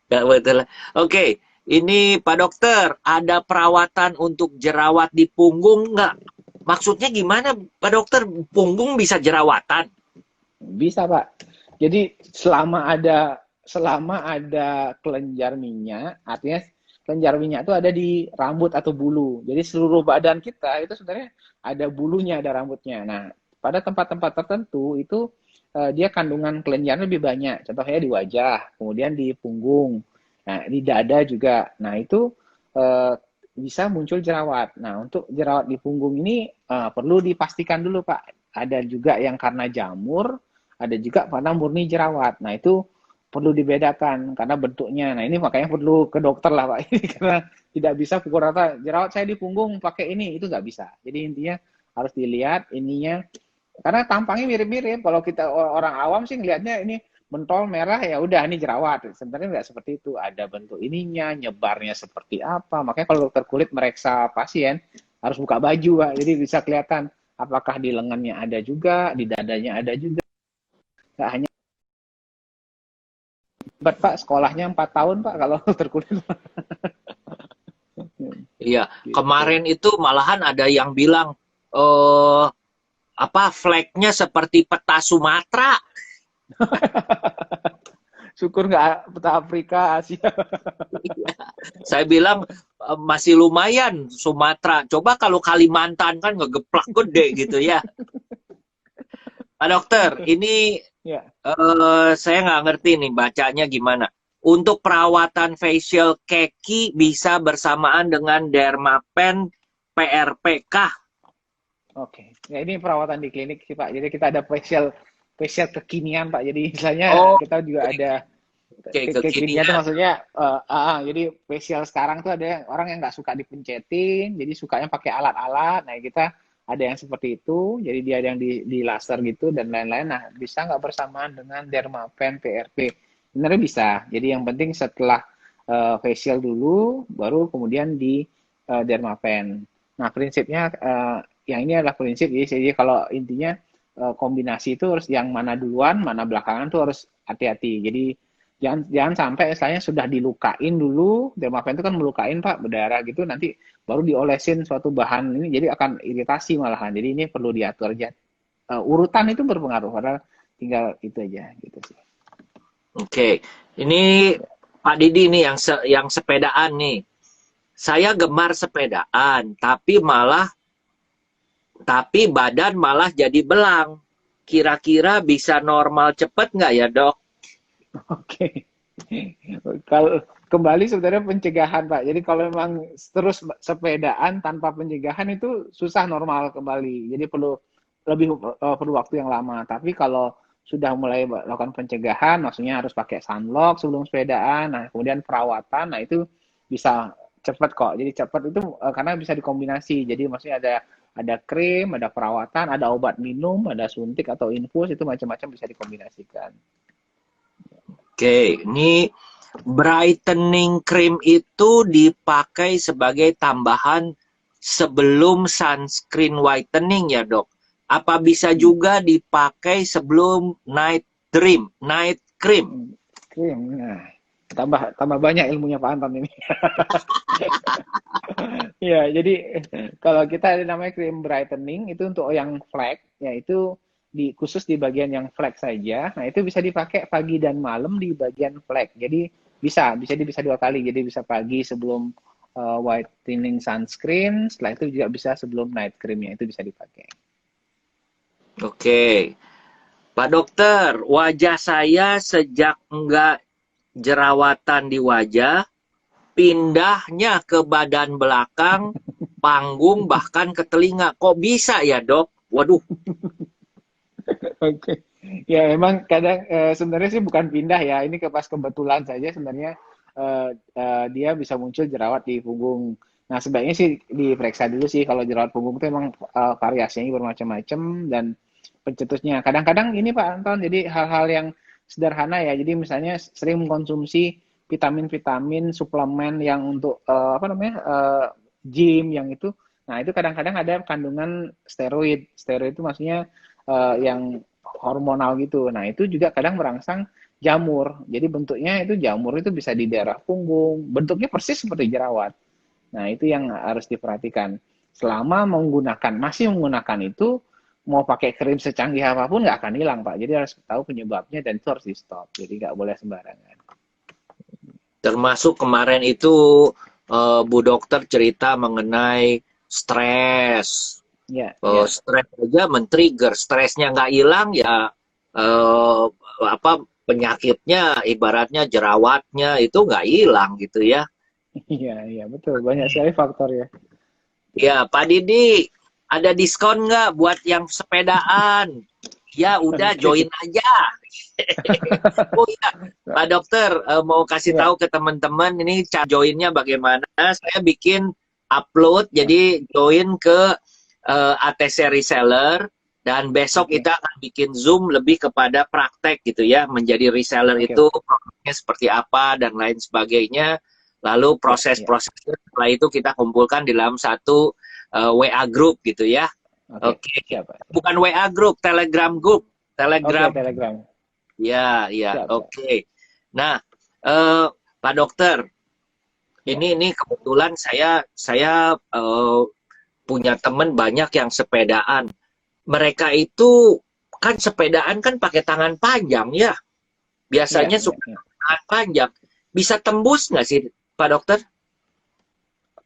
Nggak betul. Oke, ini Pak Dokter, ada perawatan untuk jerawat di punggung nggak? Maksudnya gimana Pak Dokter? Punggung bisa jerawatan?
Bisa Pak. Jadi selama ada kelenjar minyak, artinya kelenjar minyak itu ada di rambut atau bulu. Jadi seluruh badan kita itu sebenarnya ada bulunya, ada rambutnya. Nah, pada tempat-tempat tertentu itu dia kandungan kelenjarnya lebih banyak. Contohnya di wajah, kemudian di punggung, nah di dada juga. Nah itu bisa muncul jerawat. Nah untuk jerawat di punggung ini perlu dipastikan dulu Pak. Ada juga yang karena jamur, ada juga karena murni jerawat. Nah itu perlu dibedakan karena bentuknya. Nah ini makanya perlu ke dokter lah Pak. Ini karena tidak bisa pukul rata jerawat saya di punggung pakai ini, itu nggak bisa. Jadi intinya harus dilihat ininya. Karena tampangnya mirip-mirip. Kalau kita orang awam sih ngelihatnya ini mentol merah ya udah ini jerawat. Sebenarnya nggak seperti itu. Ada bentuk ininya, nyebarnya seperti apa. Makanya kalau dokter kulit mereksa pasien harus buka baju Pak. Jadi bisa kelihatan apakah di lengannya ada juga, di dadanya ada juga. Nggak hanya Pak, sekolahnya 4 tahun Pak kalau dokter kulit.
Iya,
Gitu.
kemarin itu malahan ada yang bilang flagnya seperti peta Sumatera.
Syukur nggak peta Afrika, Asia.
Saya bilang masih lumayan Sumatera. Coba kalau Kalimantan kan ngegeplak gede gitu ya. Pak Dokter, ini
Ya.
saya nggak ngerti nih bacanya gimana. Untuk perawatan facial keki bisa bersamaan dengan Dermapen PRP kah?
Oke. Ya ini perawatan di klinik sih Pak. Jadi kita ada facial kekinian Pak. Jadi misalnya kita juga ada kekinian itu maksudnya jadi facial sekarang tuh ada orang yang nggak suka dipencetin, jadi sukanya pakai alat-alat. Nah kita ada yang seperti itu, jadi dia ada yang di laser gitu dan lain-lain. Nah bisa nggak bersamaan dengan Dermapen PRP? Sebenarnya bisa. Jadi yang penting setelah facial dulu, baru kemudian di Dermapen. Nah prinsipnya yang ini adalah prinsip. Jadi kalau intinya kombinasi itu harus yang mana duluan, mana belakangan tuh harus hati-hati. Jadi jangan sampai istilahnya sudah dilukain dulu. Dermapen itu kan melukain Pak, berdarah gitu, nanti baru diolesin suatu bahan ini, jadi akan iritasi malahan. Jadi ini perlu diatur aja. Urutan itu berpengaruh, padahal tinggal itu aja gitu sih.
Oke, ini Pak Didi nih yang sepedaan nih. Saya gemar sepedaan, tapi badan malah jadi belang. Kira-kira bisa normal cepet nggak ya dok?
Oke. Kalau kembali sebenarnya pencegahan Pak. Jadi kalau memang terus sepedaan tanpa pencegahan itu susah normal kembali. Jadi perlu waktu yang lama. Tapi kalau sudah mulai melakukan pencegahan, maksudnya harus pakai sunblock sebelum sepedaan. Nah, kemudian perawatan, nah itu bisa cepat kok. Jadi cepat itu karena bisa dikombinasi. Jadi maksudnya ada krim, ada perawatan, ada obat minum, ada suntik atau infus, itu macam-macam bisa dikombinasikan.
Oke, ini brightening cream itu dipakai sebagai tambahan sebelum sunscreen whitening ya, Dok? Apa bisa juga dipakai sebelum night cream?
Krim, nah tambah banyak ilmunya Pak Anton ini. Ya, jadi kalau kita ada namanya cream brightening itu untuk yang flek, yaitu khusus di bagian yang flek saja. Nah, itu bisa dipakai pagi dan malam di bagian flek. Jadi bisa dua kali. Jadi bisa pagi sebelum whitening sunscreen, setelah itu juga bisa sebelum night creamnya itu bisa dipakai.
Oke. Pak Dokter, wajah saya sejak enggak jerawatan di wajah, pindahnya ke badan belakang, panggung, bahkan ke telinga. Kok bisa ya, Dok? Waduh.
Oke. Ya, memang kadang sebenarnya sih bukan pindah ya. Ini pas kebetulan saja sebenarnya dia bisa muncul jerawat di punggung. Nah, sebaiknya sih diperiksa dulu sih kalau jerawat punggung itu memang variasinya bermacam-macam dan pencetusnya. Kadang-kadang ini Pak Anton, jadi hal-hal yang sederhana ya. Jadi misalnya sering mengkonsumsi vitamin-vitamin, suplemen yang untuk gym yang itu. Nah, itu kadang-kadang ada kandungan steroid. Steroid itu maksudnya yang hormonal gitu. Nah, itu juga kadang merangsang jamur. Jadi bentuknya itu jamur itu bisa di daerah punggung. Bentuknya persis seperti jerawat. Nah, itu yang harus diperhatikan. Selama masih menggunakan itu, mau pakai krim secanggih apapun nggak akan hilang, Pak. Jadi harus tahu penyebabnya dan itu harus di stop. Jadi nggak boleh sembarangan.
Termasuk kemarin itu Bu Dokter cerita mengenai stres.
Ya,
Stres aja men-trigger, stresnya nggak hilang ya penyakitnya ibaratnya jerawatnya itu nggak hilang gitu ya.
Iya, betul. Banyak sekali faktor ya.
Ya, Pak Didi, ada diskon nggak buat yang sepedaan? Ya, udah join aja. Oh iya, Pak Dokter, mau kasih tahu ke teman-teman ini cara joinnya bagaimana. Saya bikin upload, jadi join ke ATC Reseller, dan besok kita akan bikin Zoom lebih kepada praktek gitu ya, menjadi reseller itu produknya seperti apa dan lain sebagainya. Lalu proses-prosesnya setelah itu kita kumpulkan di dalam satu WA group gitu ya. Oke. Bukan WA group, Telegram group. Telegram. Ya, oke. Nah, Pak Dokter, ini kebetulan saya punya teman banyak yang sepedaan. Mereka itu kan sepedaan kan pakai tangan panjang ya. Biasanya suka tangan panjang. Bisa tembus nggak sih, Pak Dokter?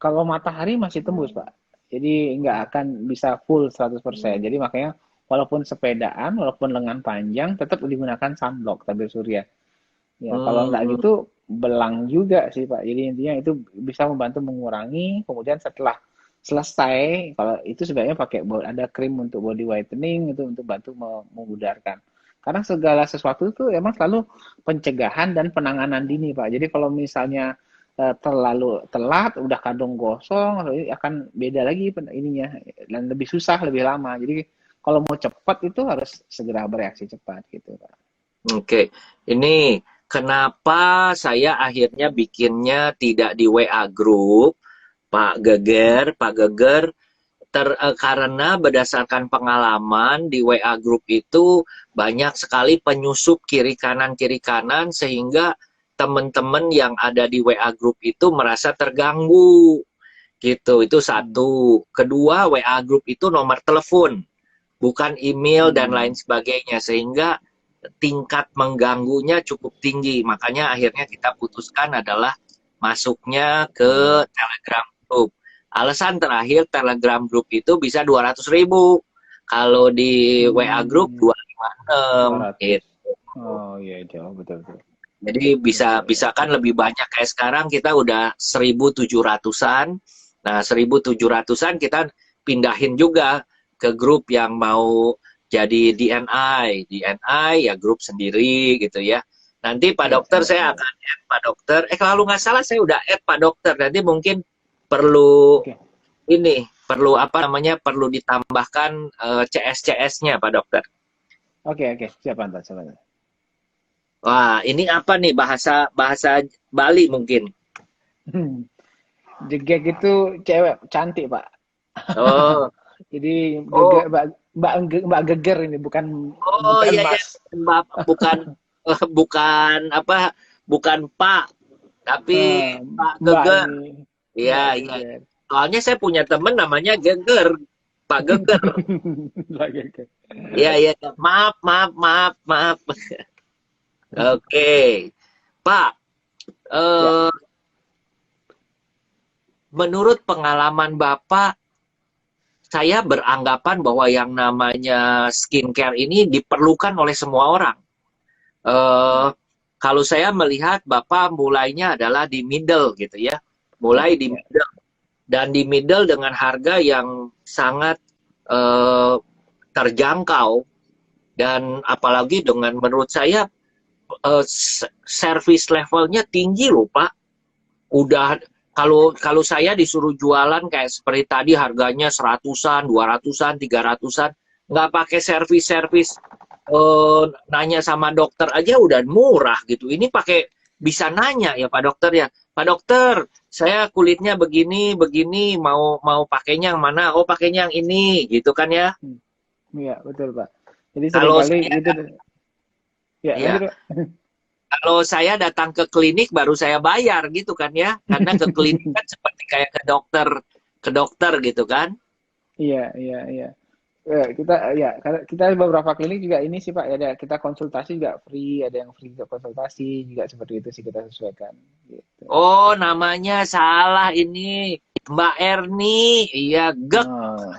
Kalau matahari masih tembus, Pak. Jadi nggak akan bisa full 100%. Jadi makanya walaupun sepedaan, walaupun lengan panjang, tetap digunakan sunblock, tabir surya. Ya, kalau nggak gitu, belang juga sih, Pak. Jadi intinya itu bisa membantu mengurangi, kemudian setelah selesai, kalau itu sebenarnya pakai ada krim untuk body whitening, itu untuk bantu memudarkan. Karena segala sesuatu itu emang selalu pencegahan dan penanganan dini, Pak. Jadi kalau misalnya terlalu telat, udah kadung gosong, akan beda lagi ininya, dan lebih susah, lebih lama. Jadi kalau mau cepat itu harus segera bereaksi cepat gitu, Pak.
Oke, ini kenapa saya akhirnya bikinnya tidak di WA group, Pak Geger, karena berdasarkan pengalaman di WA group itu banyak sekali penyusup kiri kanan sehingga teman-teman yang ada di WA group itu merasa terganggu gitu. Itu satu. Kedua, WA group itu nomor telepon, bukan email dan lain sebagainya, sehingga tingkat mengganggunya cukup tinggi. Makanya akhirnya kita putuskan adalah masuknya ke Telegram group. Alasan terakhir, Telegram group itu bisa 200.000. Kalau di WA group 256 gitu.
Oh iya, jauh betul.
Jadi bisa kan lebih banyak. Kayak sekarang kita udah 1.700-an. Nah, 1.700-an kita pindahin juga ke grup yang mau jadi DNI ya grup sendiri gitu ya. Nanti Pak
Iya,
Dokter
iya,
saya
iya.
akan add Pak Dokter. Kalau nggak salah saya udah add Pak Dokter. Nanti mungkin perlu
Oke,
perlu apa namanya, perlu ditambahkan CS-CS-nya Pak Dokter.
oke, siap Anton, siap Anton.
Wah, ini apa nih, bahasa bahasa Bali mungkin.
Jegek itu cewek cantik Pak.
Oh,
Jadi
oh,
Mbak Geger ini bukan
oh
bukan
iya ya,
Mas.
bukan bukan apa, bukan Pak, tapi Pak
Mbak
Geger.
ini
Iya,
Mbak
iya.
Geger.
Soalnya saya punya temen namanya Geger, Pak Geger.
Mbak Geger.
Iya, iya. Maaf, maaf, maaf, maaf. Oke, Pak.
Ya,
Eh, menurut pengalaman Bapak, saya beranggapan bahwa yang namanya skincare ini diperlukan oleh semua orang. Eh, kalau saya melihat Bapak mulainya adalah di middle gitu ya.
ya,
Mulai di
ya.
middle. Dan di middle dengan harga yang sangat eh, terjangkau. Dan apalagi dengan menurut saya service levelnya tinggi loh Pak. Udah, kalau saya disuruh jualan kayak seperti tadi harganya 100-an, 200-an, 300-an, nggak pakai servis-servis, nanya sama dokter aja udah murah gitu. Ini pakai bisa nanya ya Pak Dokter ya. Pak Dokter, saya kulitnya begini, begini, mau mau pakainya yang mana? Oh, pakainya yang ini, gitu kan ya.
Iya, betul Pak. Jadi
Kalau
seringkali
saya,
itu ya
ya,
lanjut Pak.
kalau saya datang ke klinik baru saya bayar gitu kan ya. Karena ke klinik kan seperti kayak ke dokter gitu kan.
Iya, iya, iya. Kita ya karena kita beberapa klinik juga ini sih Pak, ada kita konsultasi juga free, ada yang free juga konsultasi juga seperti itu sih kita sesuaikan gitu.
Oh, namanya salah ini. Mbak Erni. Iya, Gek.
Oh,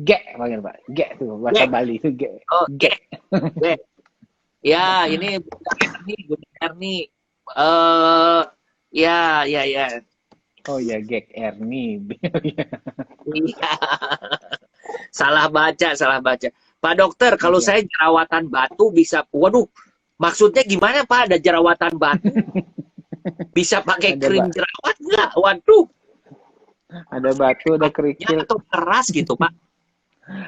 gek panggil Pak. Gek tuh bahasa
Gek.
Bali itu gek.
Oh,
Gek.
Gek. Gek. Ya, ini Bunda Erni, Bunda Erni. Eh, ya, ya, ya.
Oh ya gek Erni.
Iya. Salah baca, salah baca. Pak Dokter, kalau
Oke.
saya jerawatan batu bisa, waduh, maksudnya gimana Pak? Ada jerawatan batu, bisa pakai
Ada
krim
Pak,
jerawat nggak? Waduh,
ada batu, ada
ya
kerikil,
atau keras gitu Pak?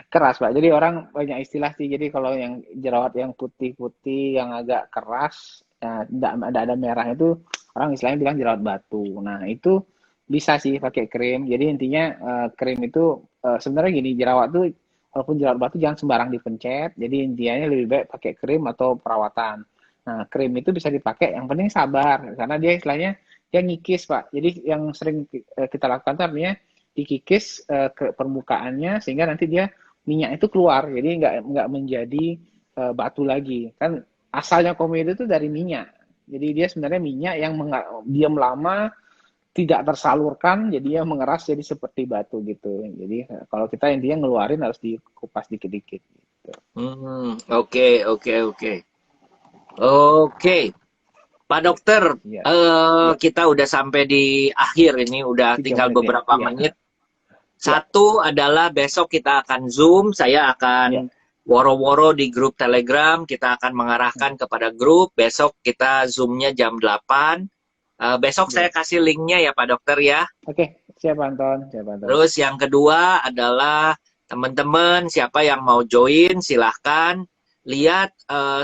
keras Pak. Jadi orang banyak istilah sih. Jadi kalau yang jerawat yang putih-putih, yang agak keras, ya, tidak ada merah itu orang istilahnya bilang jerawat batu. Nah itu bisa sih pakai krim. Jadi intinya krim itu sebenarnya gini, jerawat tuh walaupun jerawat batu jangan sembarang dipencet. Jadi intinya lebih baik pakai krim atau perawatan. Nah krim itu bisa dipakai. Yang penting sabar karena dia istilahnya dia ngikis Pak. Jadi yang sering kita lakukan tuh artinya dikikis ke permukaannya sehingga nanti dia minyak itu keluar jadi nggak menjadi batu lagi kan asalnya komedo itu dari minyak jadi dia sebenarnya minyak yang diam lama tidak tersalurkan jadi dia mengeras jadi seperti batu gitu jadi kalau kita intinya ngeluarin harus dikupas dikit-dikit gitu.
Oke, oke, oke. Oke, Pak Dokter,
Ya, ya
kita udah sampai di akhir ini, udah
3
tinggal
menit ya
beberapa
ya
menit.
ya
Satu adalah besok kita akan Zoom, saya
ya
akan woro-woro di grup Telegram, kita akan mengarahkan kepada grup, besok kita Zoom-nya jam 8. Besok saya
ya
kasih link-nya ya Pak Dokter ya.
oke siap Anton
Terus yang kedua adalah teman-teman siapa yang mau join silahkan lihat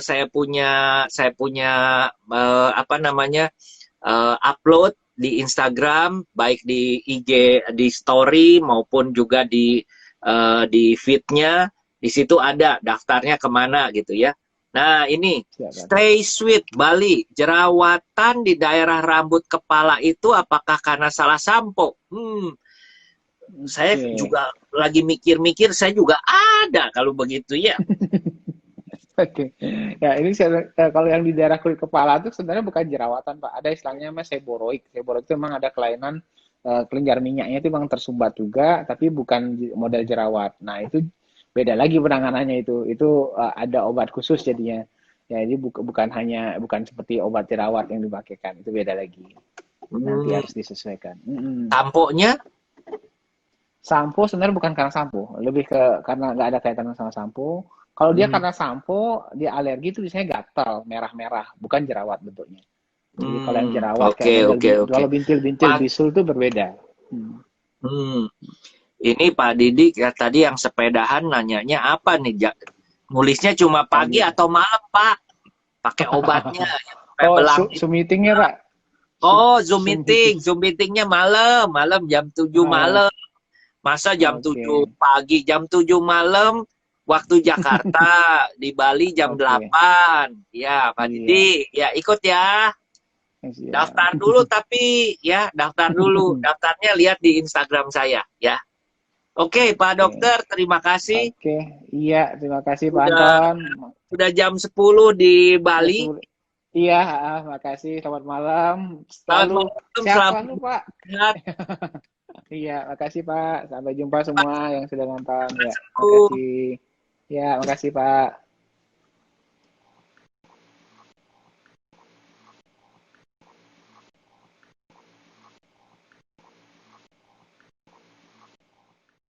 saya punya apa namanya upload di Instagram baik di IG di story maupun juga di feed-nya di situ ada daftarnya kemana gitu ya. Nah ini
siap Anton
Stay Sweet Bali jerawatan di daerah rambut kepala itu apakah karena salah sampo? Saya
oke.
juga lagi mikir-mikir, saya juga ada kalau begitu ya.
Oke, ya ini kalau yang di daerah kulit kepala itu sebenarnya bukan jerawatan Pak, ada istilahnya namanya seboroid. Seboroid itu memang ada kelainan kelenjar minyaknya itu memang tersumbat juga, tapi bukan model jerawat. Nah itu beda lagi penanganannya itu ada obat khusus jadinya. Ya, jadi bukan seperti obat jerawat yang dimakaikan, itu beda lagi. Nanti
Hmm,
harus disesuaikan.
Tamponya
Sampo sebenarnya bukan karena sampo, lebih ke karena nggak ada kaitan sama sampo. Kalau dia
Hmm.
karena sampo, dia alergi itu biasanya gatal, merah-merah, bukan jerawat bentuknya. Jadi kalau yang jerawat
Oke,
kayak model
oke, oke.
kalau bintil-bintil
Pak,
bisul itu berbeda. Hmm.
ini Pak Didik ya tadi yang sepedahan nanyanya apa nih? Nulisnya cuma pagi
Pagi.
atau malam, Pak? Pakai obatnya sampai
Oh,
belang.
Zoom meetingnya Pak.
Oh, Zoom
Zoom
meeting.
meeting.
Zoom meetingnya malam, malam jam 7
Malam.
malam. Masa jam 7
Oke.
pagi, jam 7 malam waktu Jakarta, di Bali jam
Oke.
8. Ya, Pak
Iya.
Didik, ya ikut ya.
Siap.
Daftar dulu tapi ya, daftar dulu. Daftarnya lihat di Instagram saya ya. Oke, Pak
Oke.
Dokter, terima kasih.
Oke. Iya, terima kasih Pak
Sudah
Anton.
sudah jam 10 di
Udah
Bali.
Iya, makasih. Selamat malam.
Selamat
Selalu
malam,
sehat
selamat
selalu Pak.
sehat.
Iya, makasih Pak. Sampai jumpa semua yang sudah nonton. Ya,
Assalamualaikum.
makasih. Ya, makasih Pak.